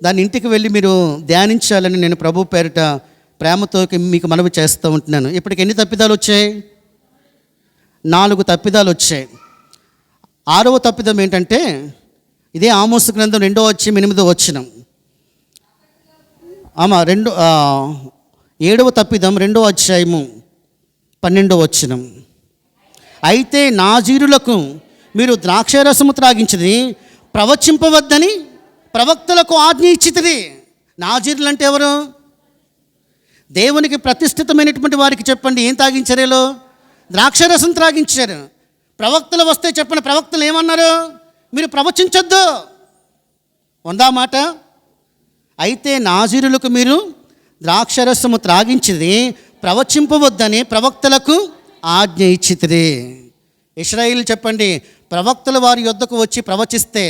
దాని ఇంటికి వెళ్ళి మీరు ధ్యానించాలని నేను ప్రభు పేరిట ప్రేమతో మీకు మనవి చేస్తూ ఉంటున్నాను. ఇప్పటికి ఎన్ని తప్పిదాలు వచ్చాయి? 4 తప్పిదాలు వచ్చాయి. 6వ తప్పిదం ఏంటంటే ఇదే ఆమోసు గ్రంథం 2వ అధ్యాయం 8వ వచనం. 7వ తప్పిదం 2వ అధ్యాయము 12వ వచనం. అయితే నాజీరులకు మీరు ద్రాక్షరసము త్రాగించిది ప్రవచింపవద్దని ప్రవక్తలకు ఆజ్ఞ ఇచ్చితిరి. నాజీరులు అంటే ఎవరు? దేవునికి ప్రతిష్ఠితమైనటువంటి వారికి చెప్పండి ఏం తాగించారేలో? ద్రాక్షరసం త్రాగించారు. ప్రవక్తలు వస్తే చెప్పండి, ప్రవక్తలు ఏమన్నారు? మీరు ప్రవచించొద్దు. ఉందా మాట? అయితే నాజీరులకు మీరు ద్రాక్షరసము త్రాగించిది ప్రవచింపవద్దని ప్రవక్తలకు ఆజ్ఞ ఇచ్చితిరి. ఇశ్రాయేలు చెప్పండి, ప్రవక్తలు వారి యొద్దకు వచ్చి ప్రవచిస్తే,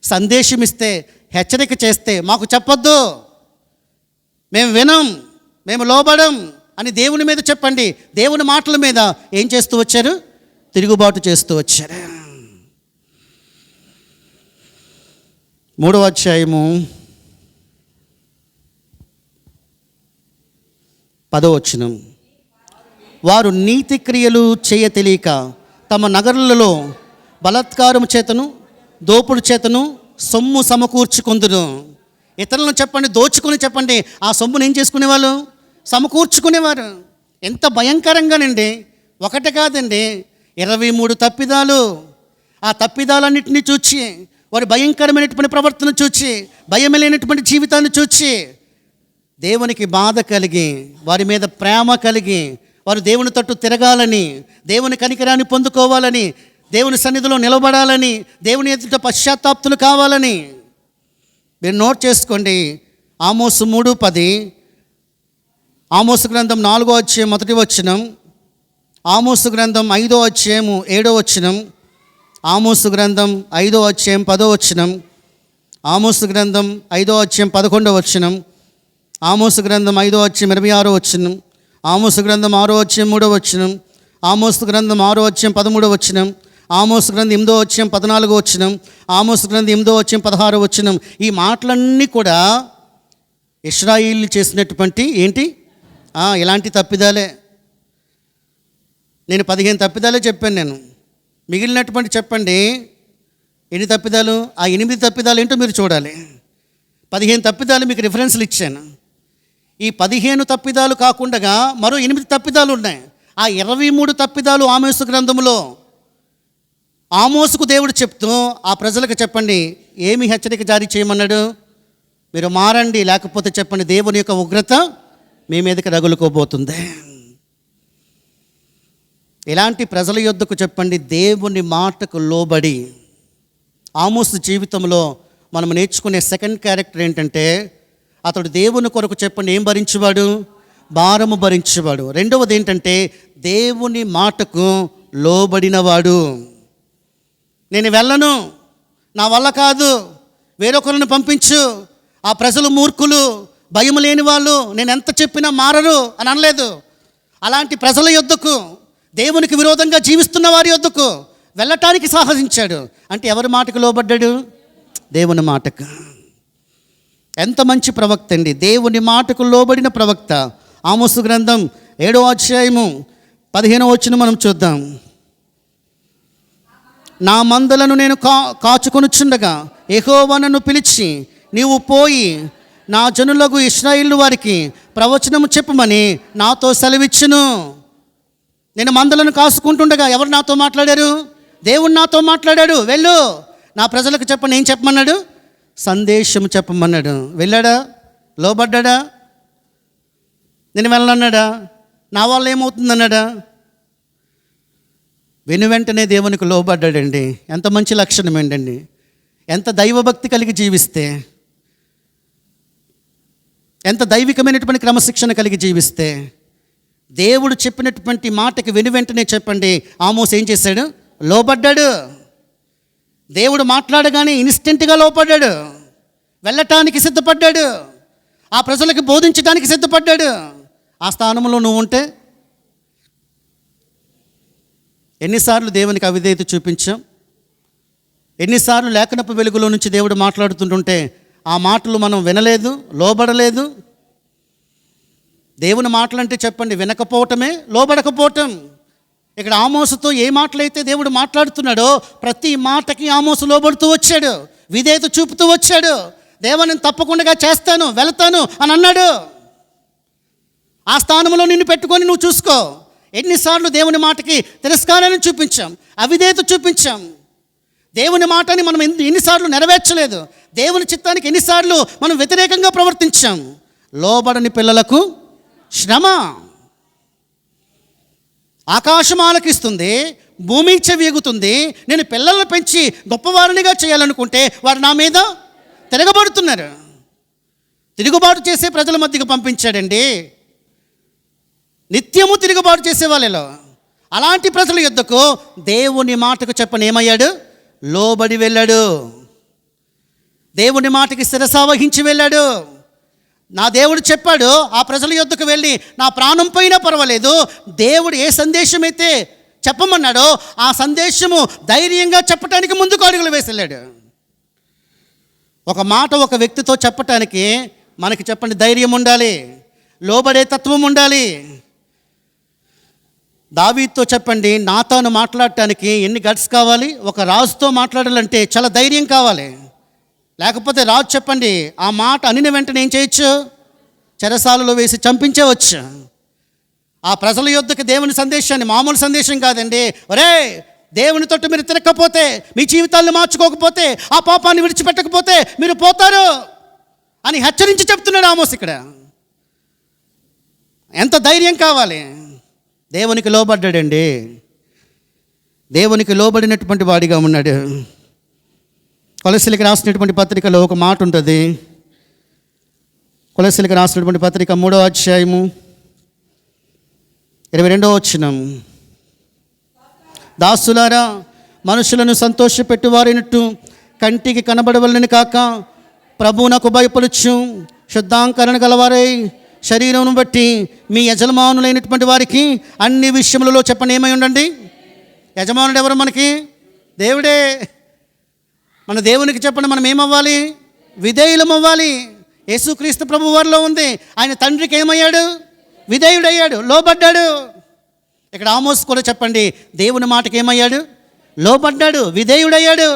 సందేశం ఇస్తే, హెచ్చరిక చేస్తే మాకు చెప్పొద్దు, మేము వినం, మేము లోబడం అని దేవుని మీద చెప్పండి. దేవుని మాటల మీద ఏం చేస్తూ వచ్చారు? తిరుగుబాటు చేస్తూ వచ్చారు. 3వ అధ్యాయము 10వ వచనం. వారు నీతి క్రియలు చేయ తెలియక తమ నగరులలో బలాత్కారం చేతను దోపుడు చేతను సొమ్ము సమకూర్చుకుందురు. ఇతరులను చెప్పండి దోచుకొని చెప్పండి ఆ సొమ్మును ఏం చేసుకునేవాళ్ళు? సమకూర్చుకునేవారు. ఎంత భయంకరంగానండి! ఒకటి కాదండి, 23 తప్పిదాలు. ఆ తప్పిదాలన్నింటినీ చూచి వారి భయంకరమైనటువంటి ప్రవర్తన చూచి, భయం లేనటువంటి జీవితాన్ని చూచి దేవునికి బాధ కలిగి, వారి మీద ప్రేమ కలిగి, వారు దేవుని తట్టు తిరగాలని, దేవుని కనికరాన్ని పొందుకోవాలని, దేవుని సన్నిధిలో నిలబడాలని, దేవుని ఎదుట పశ్చాత్తాప్తులు కావాలని. మీరు నోట్ చేసుకోండి. ఆమోసు 3:10, ఆమోసు గ్రంథం 4వ అధ్యాయం 1వ వచనం, ఆమోసు గ్రంథం 5వ అధ్యాయం 7వ వచనం, ఆమోసు గ్రంథం 5వ అధ్యాయం 10వ వచనం, ఆమోసు గ్రంథం 5వ అధ్యాయం 11వ వచనం, ఆమోసు గ్రంథం 5వ అధ్యాయం 26వ వచనం, ఆమోసు గ్రంథం 6వ అధ్యాయం 3వ వచనం, ఆమోసు గ్రంథం 6వ అధ్యాయం 13వ వచనం, ఆమోసు గ్రంథం 8వ అధ్యాయం 14వ వచనం, ఆమోసు గ్రంథం 8వ అధ్యాయం 16వ వచనం. ఈ మాటలన్నీ కూడా ఇశ్రాయేలు చేసినటువంటి ఏంటి ఇలాంటి తప్పిదాలే. నేను 15 తప్పిదాలే చెప్పాను. మిగిలినటువంటి చెప్పండి ఎన్ని తప్పిదాలు? ఆ 8 తప్పిదాలు ఏంటో మీరు చూడాలి. 15 తప్పిదాలు మీకు రిఫరెన్స్లు ఇచ్చాను. ఈ 15 తప్పిదాలు కాకుండా మరో 8 తప్పిదాలు ఉన్నాయి. ఆ 23 తప్పిదాలు ఆమోసు గ్రంథంలో ఆమోసుకు దేవుడు చెప్తూ ఆ ప్రజలకు చెప్పండి, ఏమి హెచ్చరిక జారీ చేయమన్నాడు? మీరు మారండి, లేకపోతే చెప్పండి దేవుని యొక్క ఉగ్రత మీ మీదకి రగులుకోబోతుంది. ఇలాంటి ప్రజల యొద్దకు చెప్పండి దేవుని మాటకు లోబడి. ఆమోసు జీవితంలో మనం నేర్చుకునే సెకండ్ క్యారెక్టర్ ఏంటంటే, అతడు దేవుని కొరకు చెప్పండి ఏం భరించేవాడు? భారము భరించేవాడు. రెండవది ఏంటంటే దేవుని మాటకు లోబడినవాడు. నేను వెళ్ళను, నా వల్ల కాదు, వేరొకరిని పంపించు, ఆ ప్రజలు మూర్ఖులు, భయం లేని వాళ్ళు, నేను ఎంత చెప్పినా మారరు అని అనలేదు. అలాంటి ప్రజల యొద్దకు, దేవునికి విరోధంగా జీవిస్తున్న వారి యొద్దకు వెళ్ళటానికి సాహసించాడు. అంటే ఎవరి మాటకు లోబడ్డాడు? దేవుని మాటకు. ఎంత మంచి ప్రవక్త అండి, దేవుని మాటకు లోబడిన ప్రవక్త. ఆమోసు గ్రంథం 7వ అధ్యాయము 15వ వచనం మనం చూద్దాం. నా మందలను నేను కాచుకొనుచుండగా యెహోవా నన్ను పిలిచి, నీవు పోయి నా జనులకు ఇశ్రాయేలు వారికి ప్రవచనము చెప్పమని నాతో సెలవిచ్చును. నేను మందలను కాసుకుంటుండగా ఎవరు నాతో మాట్లాడారు? దేవుడు నాతో మాట్లాడాడు. వెళ్ళు, నా ప్రజలకు చెప్పండి. ఏం చెప్పమన్నాడు? సందేశం చెప్పమన్నాడు. వెళ్ళాడా? లోబడ్డా? నేను వెళ్ళనన్నాడా? నా వల్ల ఏమవుతుందన్నాడా? వెంటనే దేవునికి లోబడ్డాడండి. ఎంత మంచి లక్షణం ఏంటండి! ఎంత దైవభక్తి కలిగి జీవిస్తే, ఎంత దైవికమైనటువంటి క్రమశిక్షణ కలిగి జీవిస్తే, దేవుడు చెప్పినటువంటి మాటకి వెంటనే చెప్పండి ఆమోసు ఏం చేశాడు? లోబడ్డాడు. దేవుడు మాట్లాడగానే ఇన్స్టెంట్గా లోపడ్డాడు. వెళ్ళటానికి సిద్ధపడ్డాడు. ఆ ప్రజలకు బోధించడానికి సిద్ధపడ్డాడు. ఆ స్థానంలో నువ్వు ఉంటే ఎన్నిసార్లు దేవునికి అవిధేయత చూపించాం? ఎన్నిసార్లు లేఖనపు వెలుగులో నుంచి దేవుడు మాట్లాడుతుంటుంటే ఆ మాటలు మనం వినలేదు, లోబడలేదు. దేవుని మాటలంటే చెప్పండి వినకపోవటమే, లోబడకపోవటం. ఇక్కడ ఆమోసుతో ఏ మాటలైతే దేవుడు మాట్లాడుతున్నాడో ప్రతి మాటకి ఆమోసు లోబడుతూ వచ్చాడు, విధేయత చూపుతూ వచ్చాడు. దేవా నేను తప్పకుండా చేస్తాను, వెళతాను అని అన్నాడు. ఆ స్థానంలో నిన్ను పెట్టుకొని నువ్వు చూసుకో. ఎన్నిసార్లు దేవుని మాటకి తిరస్కారాన్ని చూపించాం, అవిధేయత చూపించాం. దేవుని మాటని మనం ఎన్నిసార్లు నెరవేర్చలేదు. దేవుని చిత్తానికి ఎన్నిసార్లు మనం వ్యతిరేకంగా ప్రవర్తించాం. లోబడని పిల్లలకు శ్రమ. ఆకాశం ఆలకిస్తుంది, భూమి చెవియగుతుంది. నేను పిల్లలను పెంచి గొప్పవారినిగా చేయాలనుకుంటే వారు నా మీద తిరగబడుతున్నారు. తిరుగుబాటు చేసే ప్రజల మధ్యకు పంపించాడండి. నిత్యము తిరుగుబాటు చేసే వాళ్ళలో అలాంటి ప్రజల యొద్దకు దేవుని మాటకు చెప్పని ఏమయ్యాడు? లోబడి వెళ్ళాడు. దేవుని మాటకి శిరసావహించి వెళ్ళాడు. నా దేవుడు చెప్పాడు ఆ ప్రజల యొద్దకు వెళ్ళి నా ప్రాణం పోయినా పర్వాలేదు, దేవుడు ఏ సందేశం అయితే చెప్పమన్నాడో ఆ సందేశము ధైర్యంగా చెప్పటానికి ముందుకు అడుగులు వేసి వెళ్ళాడు. ఒక మాట ఒక వ్యక్తితో చెప్పటానికి మనకి చెప్పండి ధైర్యం ఉండాలి, లోబడే తత్వం ఉండాలి. దావీదుతో చెప్పండి నాతాను మాట్లాడటానికి ఎన్ని గట్స్ కావాలి? ఒక రాజుతో మాట్లాడాలంటే చాలా ధైర్యం కావాలి. లేకపోతే రాజు చెప్పండి ఆ మాట అనిన వెంటనే ఏం చేయొచ్చు? చెరసాలలో వేసి చంపించవచ్చు. ఆ ప్రజల యొద్దకు దేవుని సందేశాన్ని, మామూలు సందేశం కాదండి, ఒరే దేవుని తోటి మీరు తిరగకపోతే, మీ జీవితాలను మార్చుకోకపోతే, ఆ పాపాన్ని విడిచిపెట్టకపోతే మీరు పోతారు అని హెచ్చరించి చెప్తున్నాడు ఆమోస్ ఇక్కడ. ఎంత ధైర్యం కావాలి! దేవునికి లోబడ్డాడండి. దేవునికి లోబడినటువంటి వాడిగా ఉన్నాడు. కొలస్సీలకు రాసినటువంటి పత్రికలో ఒక మాట ఉంటుంది. కొలస్సీలకు రాసినటువంటి పత్రిక 3వ అధ్యాయము 22వ వచనం. దాసులారా, మనుషులను సంతోషపెట్టువారైనట్టు కంటికి కనబడవలనని కాక ప్రభువునకు భయపడుచు శుద్ధాంకరణ గలవారై శరీరమును బట్టి మీ యజమానులైనటువంటి వారికి అన్ని విషయములలో చెప్పండి ఏమై ఉండండి. యజమానుడు ఎవరు? మనకి దేవుడే. మన దేవునికి చెప్పండి మనం ఏమవ్వాలి? విధేయులం అవ్వాలి. యేసుక్రీస్తు ప్రభు వారిలో ఉంది. ఆయన తండ్రికి ఏమయ్యాడు? విధేయుడయ్యాడు, లోబడ్డాడు. ఇక్కడ ఆమోస్ కూడా చెప్పండి, దేవుని మాటకి ఏమయ్యాడు? లోబడ్డాడు, విధేయుడయ్యాడు.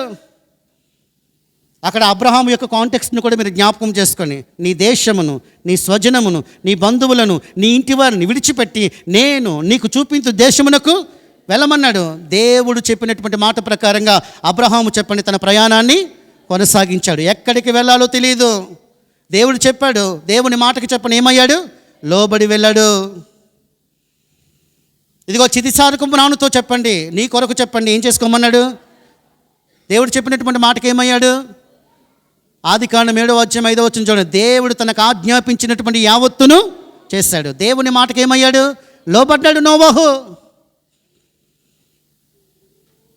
అక్కడ అబ్రహాము యొక్క కాంటెక్స్ట్ని కూడా మీరు జ్ఞాపకం చేసుకొని, నీ దేశమును, నీ స్వజనమును, నీ బంధువులను, నీ ఇంటి వారిని విడిచిపెట్టి నేను నీకు చూపించు దేశమునకు వెళ్ళమన్నాడు. దేవుడు చెప్పినటువంటి మాట ప్రకారంగా అబ్రహాము చెప్పండి తన ప్రయాణాన్ని కొనసాగించాడు. ఎక్కడికి వెళ్ళాలో తెలియదు, దేవుడు చెప్పాడు. దేవుని మాటకి చెప్పని ఏమయ్యాడు? లోబడి వెళ్ళాడు. ఇదిగో చితిసారకం నానుతో చెప్పండి, నీ కొరకు చెప్పండి ఏం చేసుకోమన్నాడు? దేవుడు చెప్పినటువంటి మాటకి ఏమయ్యాడు? ఆదికాండం 7వ అధ్యాయం 5వ వచనం చూడండి. దేవుడు తనకు ఆజ్ఞాపించినటువంటి యావత్తును చేశాడు. దేవుని మాటకి ఏమయ్యాడు? లోబడ్డాడు నోవహు.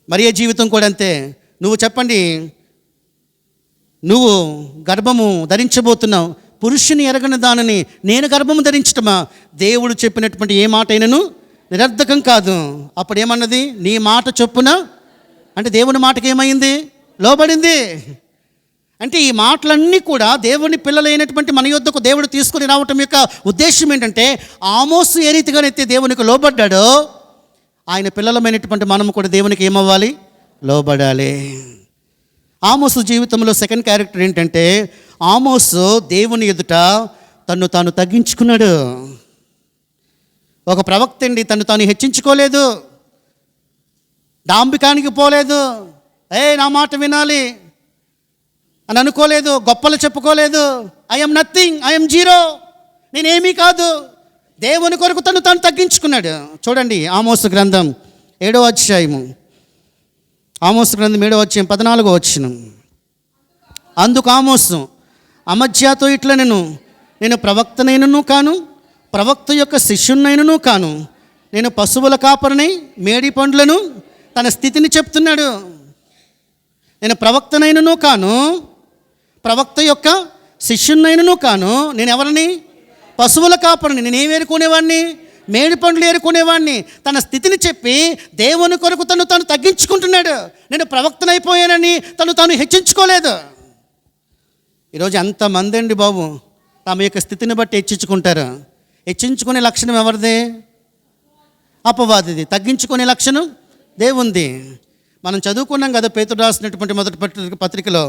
మరియ జీవితం కూడా అంతే. నువ్వు చెప్పండి, నువ్వు గర్భము ధరించబోతున్నావు, పురుషుని ఎరగని దానిని నేను గర్భము ధరించటమా? దేవుడు చెప్పినటువంటి ఏ మాట అయినను నిరర్ధకం కాదు. అప్పుడు ఏమన్నది? నీ మాట చొప్పున. అంటే దేవుని మాటకి ఏమైంది? లోబడింది. అంటే ఈ మాటలన్నీ కూడా దేవుని పిల్లలైనటువంటి మన యొద్దకు దేవుడు తీసుకుని రావటం యొక్క ఉద్దేశం ఏంటంటే, ఆమోసు ఏ రీతిగానైతే దేవునికి లోబడ్డాడో, ఆయన పిల్లలమైనటువంటి మనము కూడా దేవునికి ఏమవ్వాలి? లోబడాలి. ఆమోసు జీవితంలో సెకండ్ క్యారెక్టర్ ఏంటంటే, ఆమోసు దేవుని ఎదుట తను తాను తగ్గించుకున్నాడు. ఒక ప్రవక్త అండి, తను తాను హెచ్చించుకోలేదు, డాంబికానికి పోలేదు, నా మాట వినాలి అని అనుకోలేదు, గొప్పలు చెప్పుకోలేదు. ఐఎమ్ నథింగ్, ఐఎమ్ జీరో, నేనేమీ కాదు. దేవుని కొరకు తను తాను తగ్గించుకున్నాడు. చూడండి ఆమోసు గ్రంథం 7వ అధ్యాయము, ఆమోసు గ్రంథం 7వ అధ్యాయం 14వ వచనం. అందుకు ఆమోసు అమధ్యాతో ఇట్లా నేను ప్రవక్తనైనను కాను, ప్రవక్త యొక్క శిష్యునైనను కాను, నేను పశువుల కాపరిని, మేడి పండ్లను తన స్థితిని చెప్తున్నాడు. నేను ప్రవక్తనైనను కాను, ప్రవక్త యొక్క శిష్యునైనను కాను, నేను ఎవరిని? పశువుల కాపరిని. నేను ఏం ఏరుకునేవాడిని? మేడి పండ్లు ఏరుకునేవాడిని. తన స్థితిని చెప్పి దేవుని కొరకు తను తగ్గించుకుంటున్నాడు. నేను ప్రవక్తనైపోయానని తను హెచ్చించుకోలేదు. ఈరోజు ఎంతమంది అండి బాబు తమ యొక్క స్థితిని బట్టి హెచ్చించుకుంటారు. హెచ్చించుకునే లక్షణం ఎవరిది? అపవాదిది. తగ్గించుకునే లక్షణం దేవుంది. మనం చదువుకున్నాం కదా పేతురు రాసినటువంటి మొదటి పత్రికలో,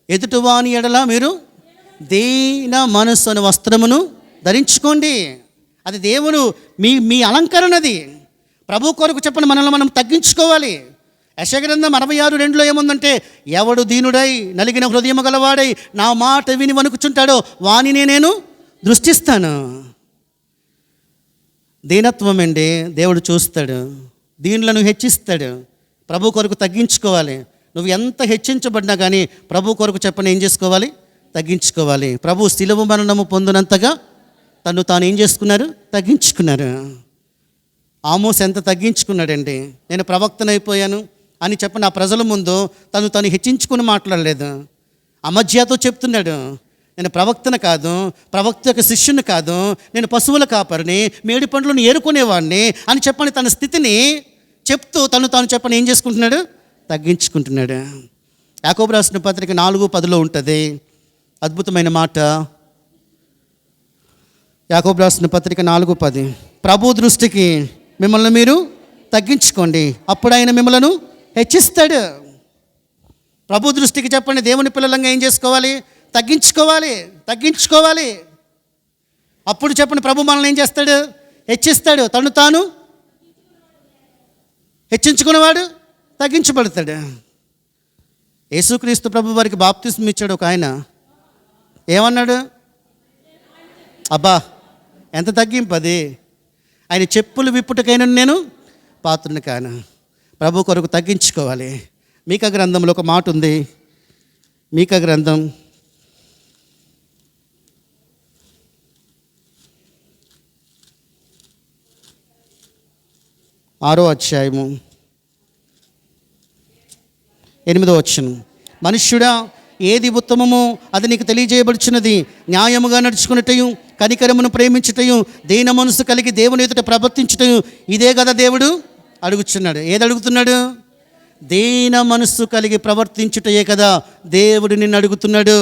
ఎదుటివాని ఎడల మీరు దీన మనస్సు అనే వస్త్రమును ధరించుకోండి. అది దేవుడు మీ అలంకరణది. ప్రభు కొరకు చెప్పని మనల్ని మనం తగ్గించుకోవాలి. యెషయా గ్రంథం 66:2 ఏముందంటే, ఎవడు దీనుడై నలిగిన హృదయము గలవాడై నా మాట విని వణుకుచుంటాడో వానినే నేను దృష్టిస్తాను. దీనత్వం అండి దేవుడు చూస్తాడు, దీనులను హెచ్చిస్తాడు. ప్రభు కొరకు తగ్గించుకోవాలి. నువ్వు ఎంత హెచ్చించబడినా కానీ ప్రభు కొరకు చెప్పని ఏం చేసుకోవాలి? తగ్గించుకోవాలి. ప్రభు శిలువ మరణము పొందినంతగా తను తాను ఏం చేసుకున్నారు? తగ్గించుకున్నారు. ఆమోస్ ఎంత తగ్గించుకున్నాడండి. నేను ప్రవక్తనైపోయాను అని చెప్పిన ఆ ప్రజల ముందు తను హెచ్చించుకుని మాట్లాడలేదు. అమధ్యాతో చెప్తున్నాడు, నేను ప్రవక్తను కాదు, ప్రవక్త యొక్క శిష్యుని కాదు, నేను పశువుల కాపరిని, మేడి పండ్లను ఏరుకునేవాడిని అని చెప్పని తన స్థితిని చెప్తూ తాను చెప్పని ఏం చేసుకుంటున్నాడు? తగ్గించుకుంటున్నాడు. యాకోబు రాసిన పత్రిక 4:10 ఉంటుంది అద్భుతమైన మాట. యాకోబు రాసిన పత్రిక 4:10, ప్రభు దృష్టికి మిమ్మల్ని మీరు తగ్గించుకోండి, అప్పుడు ఆయన మిమ్మల్ని హెచ్చిస్తాడు. ప్రభు దృష్టికి చెప్పండి, దేవుని పిల్లలంగా ఏం చేసుకోవాలి? తగ్గించుకోవాలి. అప్పుడు చెప్పండి ప్రభు మనల్ని ఏం చేస్తాడు? హెచ్చిస్తాడు. తను తాను హెచ్చించుకున్నవాడు తగ్గించబడతాడు. యేసుక్రీస్తు ప్రభు వారికి బాప్తిస్మం ఇచ్చాడు ఒక ఆయన. ఏమన్నాడు? అబ్బా ఎంత తగ్గింపు అది! ఆయన చెప్పులు విప్పుటకైనా నేను పాత్రను కాను. ప్రభు కొరకు తగ్గించుకోవాలి. మీకా గ్రంథంలో ఒక మాట ఉంది. మీకా గ్రంథం 6వ అధ్యాయము 8వ వచనం. మనుష్యుడా, ఏది ఉత్తమమో అది నీకు తెలియజేయబడుచున్నది. న్యాయముగా నడుచుకున్నటయు, కనికరమును ప్రేమించుటయు, దీన మనసు కలిగి దేవుని ఎదుట ప్రవర్తించుటయు, ఇదే కదా దేవుడు అడుగుచున్నాడు. ఏది అడుగుతున్నాడు? దీన మనస్సు కలిగి ప్రవర్తించుటయే కదా దేవుడు నిన్ను అడుగుతున్నాడు.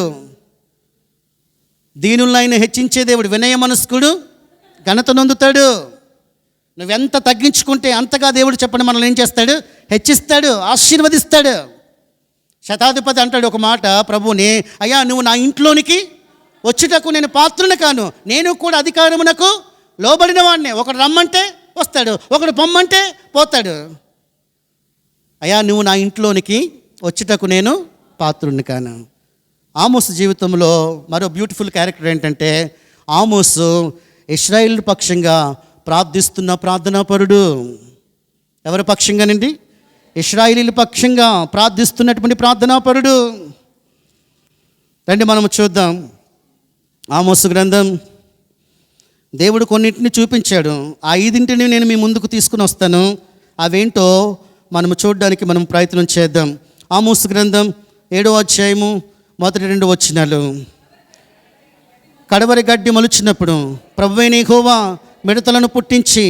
దీనులను ఆయన హెచ్చించే దేవుడు. వినయ మనస్కుడు ఘనత నొందుతాడు. నువ్వెంత తగ్గించుకుంటే అంతగా దేవుడు చెప్పండి మనల్ని ఏం చేస్తాడు? హెచ్చిస్తాడు, ఆశీర్వదిస్తాడు. శతాధిపతి అంటాడు ఒక మాట ప్రభువుని, అయ్యా నువ్వు నా ఇంట్లోనికి వచ్చుటకు నేను పాత్రను కాను, నేను కూడా అధికారమునకు లోబడిన వాడిని. ఒకడు రమ్మంటే వస్తాడు, ఒకడు పొమ్మంటే పోతాడు. అయ్యా నువ్వు నా ఇంట్లోనికి వచ్చుటకు నేను పాత్రుని కాను. ఆమోసు జీవితంలో మరో బ్యూటిఫుల్ క్యారెక్టర్ ఏంటంటే, ఆమోసు ఇశ్రాయేలు పక్షంగా ప్రార్థిస్తున్న ప్రార్థనాపరుడు. ఎవరి పక్షంగానండి? ఇశ్రాయేలీల పక్షంగా ప్రార్థిస్తున్నటువంటి ప్రార్థనాపరుడు. రండి మనం చూద్దాం. ఆమోసు గ్రంథం. దేవుడు కొన్నింటిని చూపించాడు. ఆ 5 నేను మీ ముందుకు తీసుకుని వస్తాను. అవేంటో మనము చూడడానికి మనం ప్రయత్నం చేద్దాం. ఆమోసు గ్రంథం 7వ అధ్యాయము 1-2 వచనాలు. కడవరి గడ్డి మొలిచినప్పుడు ప్రభువైన యెహోవా మిడతలను పుట్టించి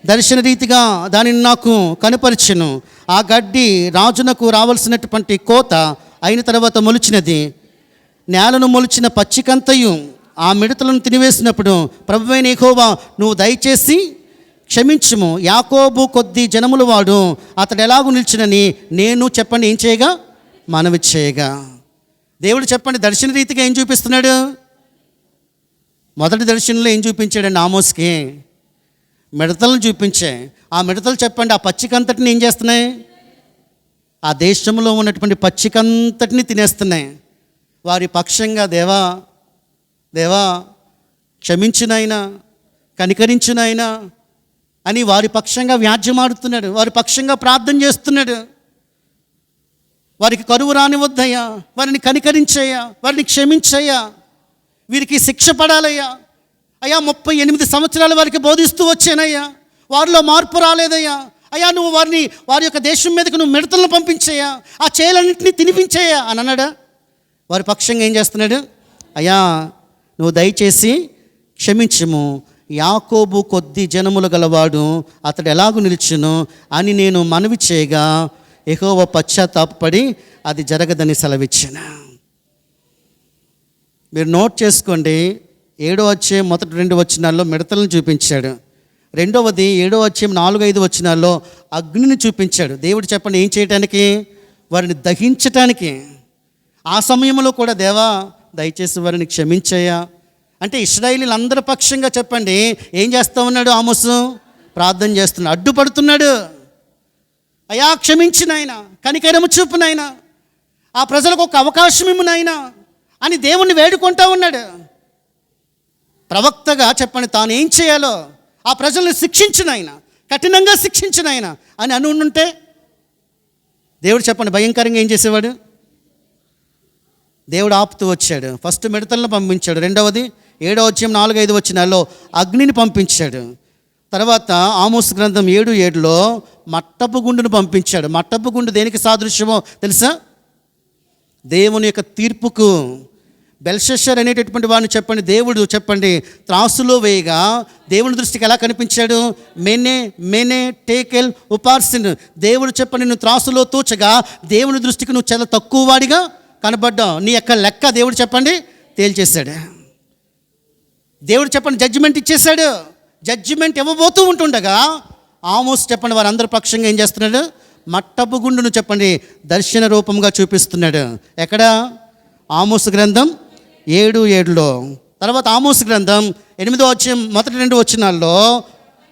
దర్శన రీతిగా దానిని నాకు కనుపరిచెను. ఆ గడ్డి రాజునకు రావాల్సినటువంటి కోత అయిన తర్వాత మొలిచినది. నేలను మొలిచిన పచ్చికంతయు ఆ మిడతలను తినివేసినప్పుడు ప్రభువైన యెహోవా నువ్వు దయచేసి క్షమించుము, యాకోబు కొద్ది జనముల వాడు అతడు ఎలాగూ నిలిచినని నేను చెప్పండి ఏం చేయగా మనవి చేయగా. దేవుడు చెప్పండి దర్శన రీతిగా ఏం చూపిస్తున్నాడు? మొదటి దర్శనంలో ఏం చూపించాడండి ఆమోస్కి? మిడతలను చూపించాయి. ఆ మిడతలు చెప్పండి ఆ పచ్చికంతటిని ఏం చేస్తున్నాయి? ఆ దేశంలో ఉన్నటువంటి పచ్చికంతటిని తినేస్తున్నాయి. వారి పక్షంగా దేవా దేవా క్షమించునైనా, కనికరించునైనా అని వారి పక్షంగా వ్యాజ్యమాడుతున్నాడు. వారి పక్షంగా ప్రార్థన చేస్తున్నాడు. వారికి కరువు రానివద్దయ్యా, వారిని కనికరించయ్యా, వారిని క్షమించయ్యా, వీరికి శిక్ష పడాలయ్యా. అయ్యా 38 సంవత్సరాలు వారికి బోధిస్తూ వచ్చానయ్యా, వారిలో మార్పు రాలేదయ్యా. అయ్యా నువ్వు వారి యొక్క దేశం మీదకి నువ్వు మిడతలను పంపించయ్యా, ఆ చేలన్నింటినీ తినిపించయ్యా అని అన్నాడా? వారి పక్షంగా ఏం చేస్తున్నాడు? అయ్యా నువ్వు దయచేసి క్షమించుము, యాకోబు కొద్ది జనములు గలవాడు అతడు ఎలాగూ నిలిచును అని నేను మనవి చేయగా యెహోవా పశ్చాత్తాపపడి అది జరగదని సెలవిచ్చాను. మీరు నోట్ చేసుకోండి. 7వ అధ్యాయం 1-2 వచనాల్లో మిడతలను చూపించాడు. రెండవది 7వ అధ్యాయం 4-5 వచనాల్లో అగ్నిని చూపించాడు. దేవుడు చెప్పండి ఏం చేయటానికి? వారిని దహించటానికి. ఆ సమయంలో కూడా దేవా దయచేసి వారిని క్షమించయ్యా అంటే ఇశ్రాయేలీలందరి పక్షంగా చెప్పండి ఏం చేస్తూ ఉన్నాడు ఆమోసు? ప్రార్థన చేస్తున్నాడు, అడ్డుపడుతున్నాడు. అయ్యా క్షమించినైనా, కనికరము చూపునైనా, ఆ ప్రజలకు ఒక అవకాశం ఇమ్మునైనా అని దేవుణ్ణి వేడుకుంటా ఉన్నాడు. ప్రవక్తగా చెప్పండి తాను ఏం చేయాలో, ఆ ప్రజల్ని శిక్షించునైనా, కఠినంగా శిక్షించునైనా అని అనుంటే దేవుడు చెప్పండి భయంకరంగా ఏం చేసేవాడు? దేవుడు ఆపుతూ వచ్చాడు. ఫస్ట్ మిడతలను పంపించాడు. రెండవది 7వ అధ్యాయం 4-5 వచనాల్లో అగ్నిని పంపించాడు. తర్వాత ఆమోసు గ్రంథం 7:7లో మట్టపు గుండును పంపించాడు. మట్టపు గుండు దేనికి సాదృశ్యమో తెలుసా? దేవుని యొక్క తీర్పుకు. బెల్షస్సర్ అనేటటువంటి వాడిని చెప్పండి దేవుడు చెప్పండి త్రాసులో వేయగా దేవుని దృష్టికి ఎలా కనిపించాడు? మెనే టేకెల్ ఉపార్సిన్. దేవుడు చెప్పండి నువ్వు త్రాసులో తూచగా దేవుని దృష్టికి నువ్వు చాలా తక్కువ వాడిగా కనబడ్డావు. నీ యొక్క లెక్క దేవుడు చెప్పండి తేల్చేశాడు. దేవుడు చెప్పండి జడ్జిమెంట్ ఇచ్చేశాడు. జడ్జిమెంట్ ఇవ్వబోతూ ఉంటుండగా ఆమోసు చెప్పండి వారందరి పక్షంగా ఏం చేస్తున్నాడు? మట్టపు గుండును చెప్పండి దర్శన రూపంగా చూపిస్తున్నాడు. ఎక్కడ? ఆమోసు గ్రంథం 7:7లో. తర్వాత ఆమోసు గ్రంథం 8వ అధ్యాయం 1-2 వచనాల్లో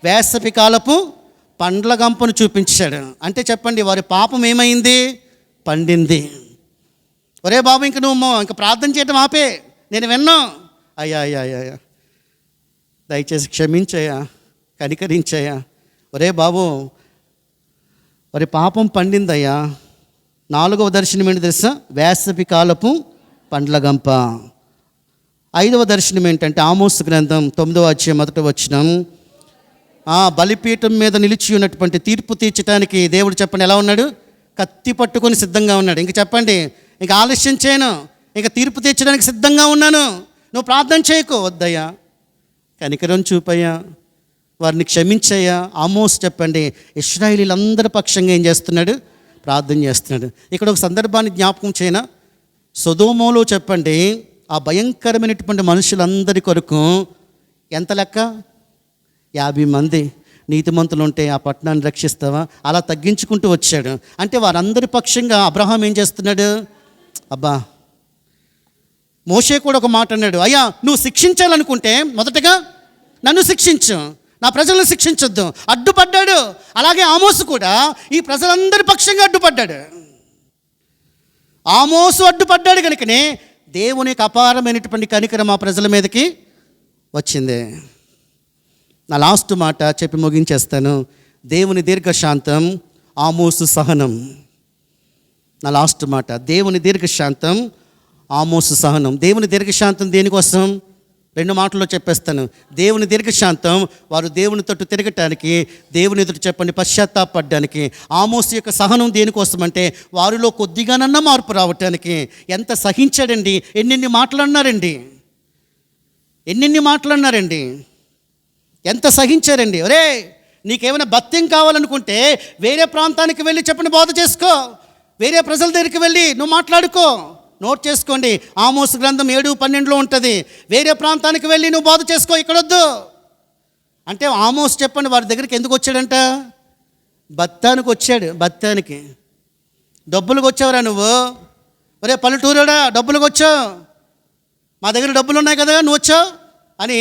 వేసవి కాలపు పండ్ల గంపను చూపించాడు. అంటే చెప్పండి, వారి పాపం ఏమైంది? పండింది. ఒరే బాబు, ఇంక నువ్వు ఇంక ప్రార్థన చేయటం ఆపే, నేను విన్నాం. అయ్యా అయ్యా అయ్యా, దయచేసి క్షమించయ్యా, కనికరించయ్యా. ఒరే బాబు, వారి పాపం పండిందయ్యా. 4వ దర్శనం ఏంటి తెలుసా? వేసవి కాలపు పండ్ల గంప. 5వ దర్శనం ఏంటంటే ఆమోసు గ్రంథం 9వ అధ్యాయం 1వ వచనం. బలిపీఠం మీద నిలిచి ఉన్నటువంటి తీర్పు తీర్చడానికి దేవుడు చెప్పండి ఎలా ఉన్నాడు? కత్తి పట్టుకొని సిద్ధంగా ఉన్నాడు. ఇంక చెప్పండి, ఇంక ఆలస్యం చేయను, ఇంక తీర్పు తీర్చడానికి సిద్ధంగా ఉన్నాను, నువ్వు ప్రార్థన చేయకు. వద్దయ్యా, కనికరం చూపయ్యా, వారిని క్షమించయ్యా. ఆమోస్ చెప్పండి ఇశ్రాయేలీలందరి పక్షంగా ఏం చేస్తున్నాడు? ప్రార్థన చేస్తున్నాడు. ఇక్కడ ఒక సందర్భాన్ని జ్ఞాపకం చేయనా? సొదొమలో చెప్పండి ఆ భయంకరమైనటువంటి మనుషులందరి కొరకు ఎంత లెక్క? 50 మంది నీతిమంతులు ఉంటే ఆ పట్టణాన్ని రక్షిస్తావా? అలా తగ్గించుకుంటూ వచ్చాడు. అంటే వారందరి పక్షంగా అబ్రహాం ఏం చేస్తున్నాడు? అబ్బా, మోషే కూడా ఒక మాట అన్నాడు, అయ్యా నువ్వు శిక్షించాలనుకుంటే మొదటగా నన్ను శిక్షించు, నా ప్రజలను శిక్షించొద్దు. అడ్డుపడ్డాడు. అలాగే ఆమోసు కూడా ఈ ప్రజలందరి పక్షంగా అడ్డుపడ్డాడు. ఆమోసు అడ్డుపడ్డాడు కనుకనే దేవుని యొక్క అపారమైనటువంటి కనికరం ఆ ప్రజల మీదకి వచ్చింది. నా లాస్ట్ మాట చెప్పి ముగించేస్తాను. దేవుని దీర్ఘశాంతం, ఆమోసు సహనం. నా లాస్ట్ మాట, దేవుని దీర్ఘశాంతం, ఆమోసు సహనం. దేవుని దీర్ఘశాంతం దేనికోసం? 2 మాటల్లో చెప్పేస్తాను. దేవుని దీర్ఘశాంతం, వారు దేవుని తట్టు తిరగటానికి, దేవుని ఎదుట చెప్పండి పశ్చాత్తాపడ్డానికి. ఆమోసు యొక్క సహనం దేనికోసం అంటే వారిలో కొద్దిగానన్నా మార్పు రావటానికి. ఎంత సహించాడండి, ఎన్నెన్ని మాటలన్నారండి, ఎన్నెన్ని మాటలన్నారండి, ఎంత సహించారండి. ఒరే, నీకేమైనా భత్యం కావాలనుకుంటే వేరే ప్రాంతానికి వెళ్ళి చెప్పండి బోధ చేసుకో, వేరే ప్రజల దగ్గరికి వెళ్ళి నువ్వు మాట్లాడుకో. నోట్ చేసుకోండి, ఆమోసు గ్రంథం 7:12 ఉంటుంది. వేరే ప్రాంతానికి వెళ్ళి నువ్వు బోధ చేసుకో, ఇక్కడొద్దు అంటే. ఆమోసు చెప్పండి వారి దగ్గరికి ఎందుకు వచ్చాడంట? బత్తానికి వచ్చాడు. బత్తానికి డబ్బులకు వచ్చావురా నువ్వు? ఒరే పల్లెటూరుడా, డబ్బులకు వచ్చావు, మా దగ్గర డబ్బులు ఉన్నాయి కదా నువ్వు వచ్చావు అని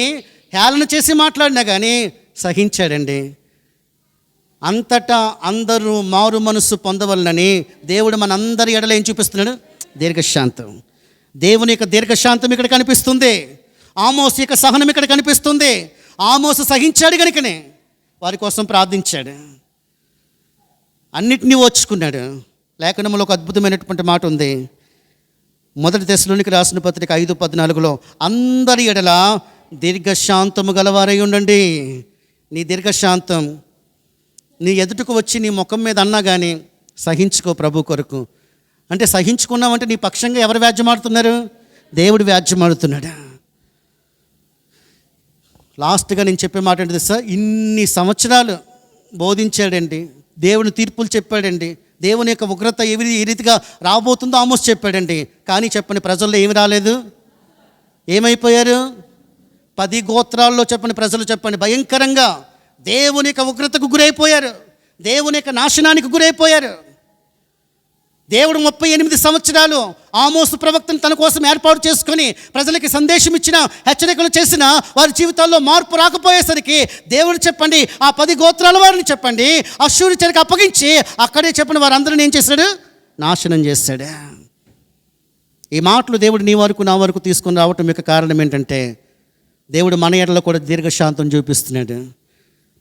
హేళన చేసి మాట్లాడినా కానీ సహించాడండి. అంతటా అందరూ మారు మనసు పొందవలనని దేవుడు మనందరి ఎడల ఏం చూపిస్తున్నాడు? దీర్ఘశాంతం. దేవుని యొక్క దీర్ఘశాంతం ఇక్కడ కనిపిస్తుంది. ఆమోసు యొక్క సహనం ఇక్కడ కనిపిస్తుంది. ఆమోసు సహించాడు కనుకనే వారి కోసం ప్రార్థించాడు, అన్నిటినీ ఓర్చుకున్నాడు. లేఖనంలో ఒక అద్భుతమైనటువంటి మాట ఉంది. 1 తెస్సలోనికి రాసిన పత్రిక 5:14 అందరి ఎడల దీర్ఘశాంతము గలవారై ఉండండి. నీ దీర్ఘశాంతం నీ ఎదుటకు వచ్చి నీ ముఖం మీద అన్నా కానీ సహించుకో ప్రభు కొరకు. అంటే సహించుకున్నామంటే నీ పక్షంగా ఎవరు వ్యాజ్యమాడుతున్నారు? దేవుడు వ్యాజ్యమాడుతున్నాడు. లాస్ట్గా నేను చెప్పే మాట ఏంటి సార్, ఇన్ని సంవత్సరాలు బోధించాడండి, దేవుని తీర్పులు చెప్పాడండి, దేవుని యొక్క ఉగ్రత ఏ రీతిగా రాబోతుందో ఆమోసు చెప్పాడండి. కానీ చెప్పని ప్రజల్లో ఏమి రాలేదు? ఏమైపోయారు? 10 గోత్రాల్లో చెప్పని ప్రజలు చెప్పండి భయంకరంగా దేవుని యొక్క ఉగ్రతకు గురైపోయారు, దేవుని యొక్క నాశనానికి గురైపోయారు. దేవుడు 38 సంవత్సరాలు ఆమోసు ప్రవక్తను తన కోసం ఏర్పాటు చేసుకొని ప్రజలకి సందేశం ఇచ్చిన, హెచ్చరికలు చేసిన, వారి జీవితాల్లో మార్పు రాకపోయేసరికి దేవుడు చెప్పండి ఆ 10 గోత్రాల వారిని చెప్పండి అష్షూరు చెరకు అప్పగించి అక్కడే చెప్పండి వారందరిని ఏం చేశాడు? నాశనం చేశాడు. ఈ మాటలు దేవుడు నీ వరకు నా వరకు తీసుకొని రావటం యొక్క కారణం ఏంటంటే దేవుడు మన ఎడలో కూడా దీర్ఘశాంతం చూపిస్తున్నాడు,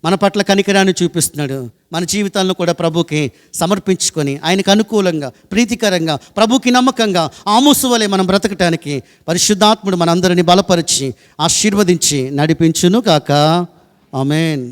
మన పట్ల కనికరాన్ని చూపిస్తున్నాడు. మన జీవితాలను కూడా ప్రభుకి సమర్పించుకొని ఆయనకు అనుకూలంగా, ప్రీతికరంగా, ప్రభుకి నమ్మకంగా ఆమోసు వలె మనం బ్రతకటానికి పరిశుద్ధాత్ముడు మనందరినీ బలపరిచి ఆశీర్వదించి నడిపించును కాక. ఆమేన్.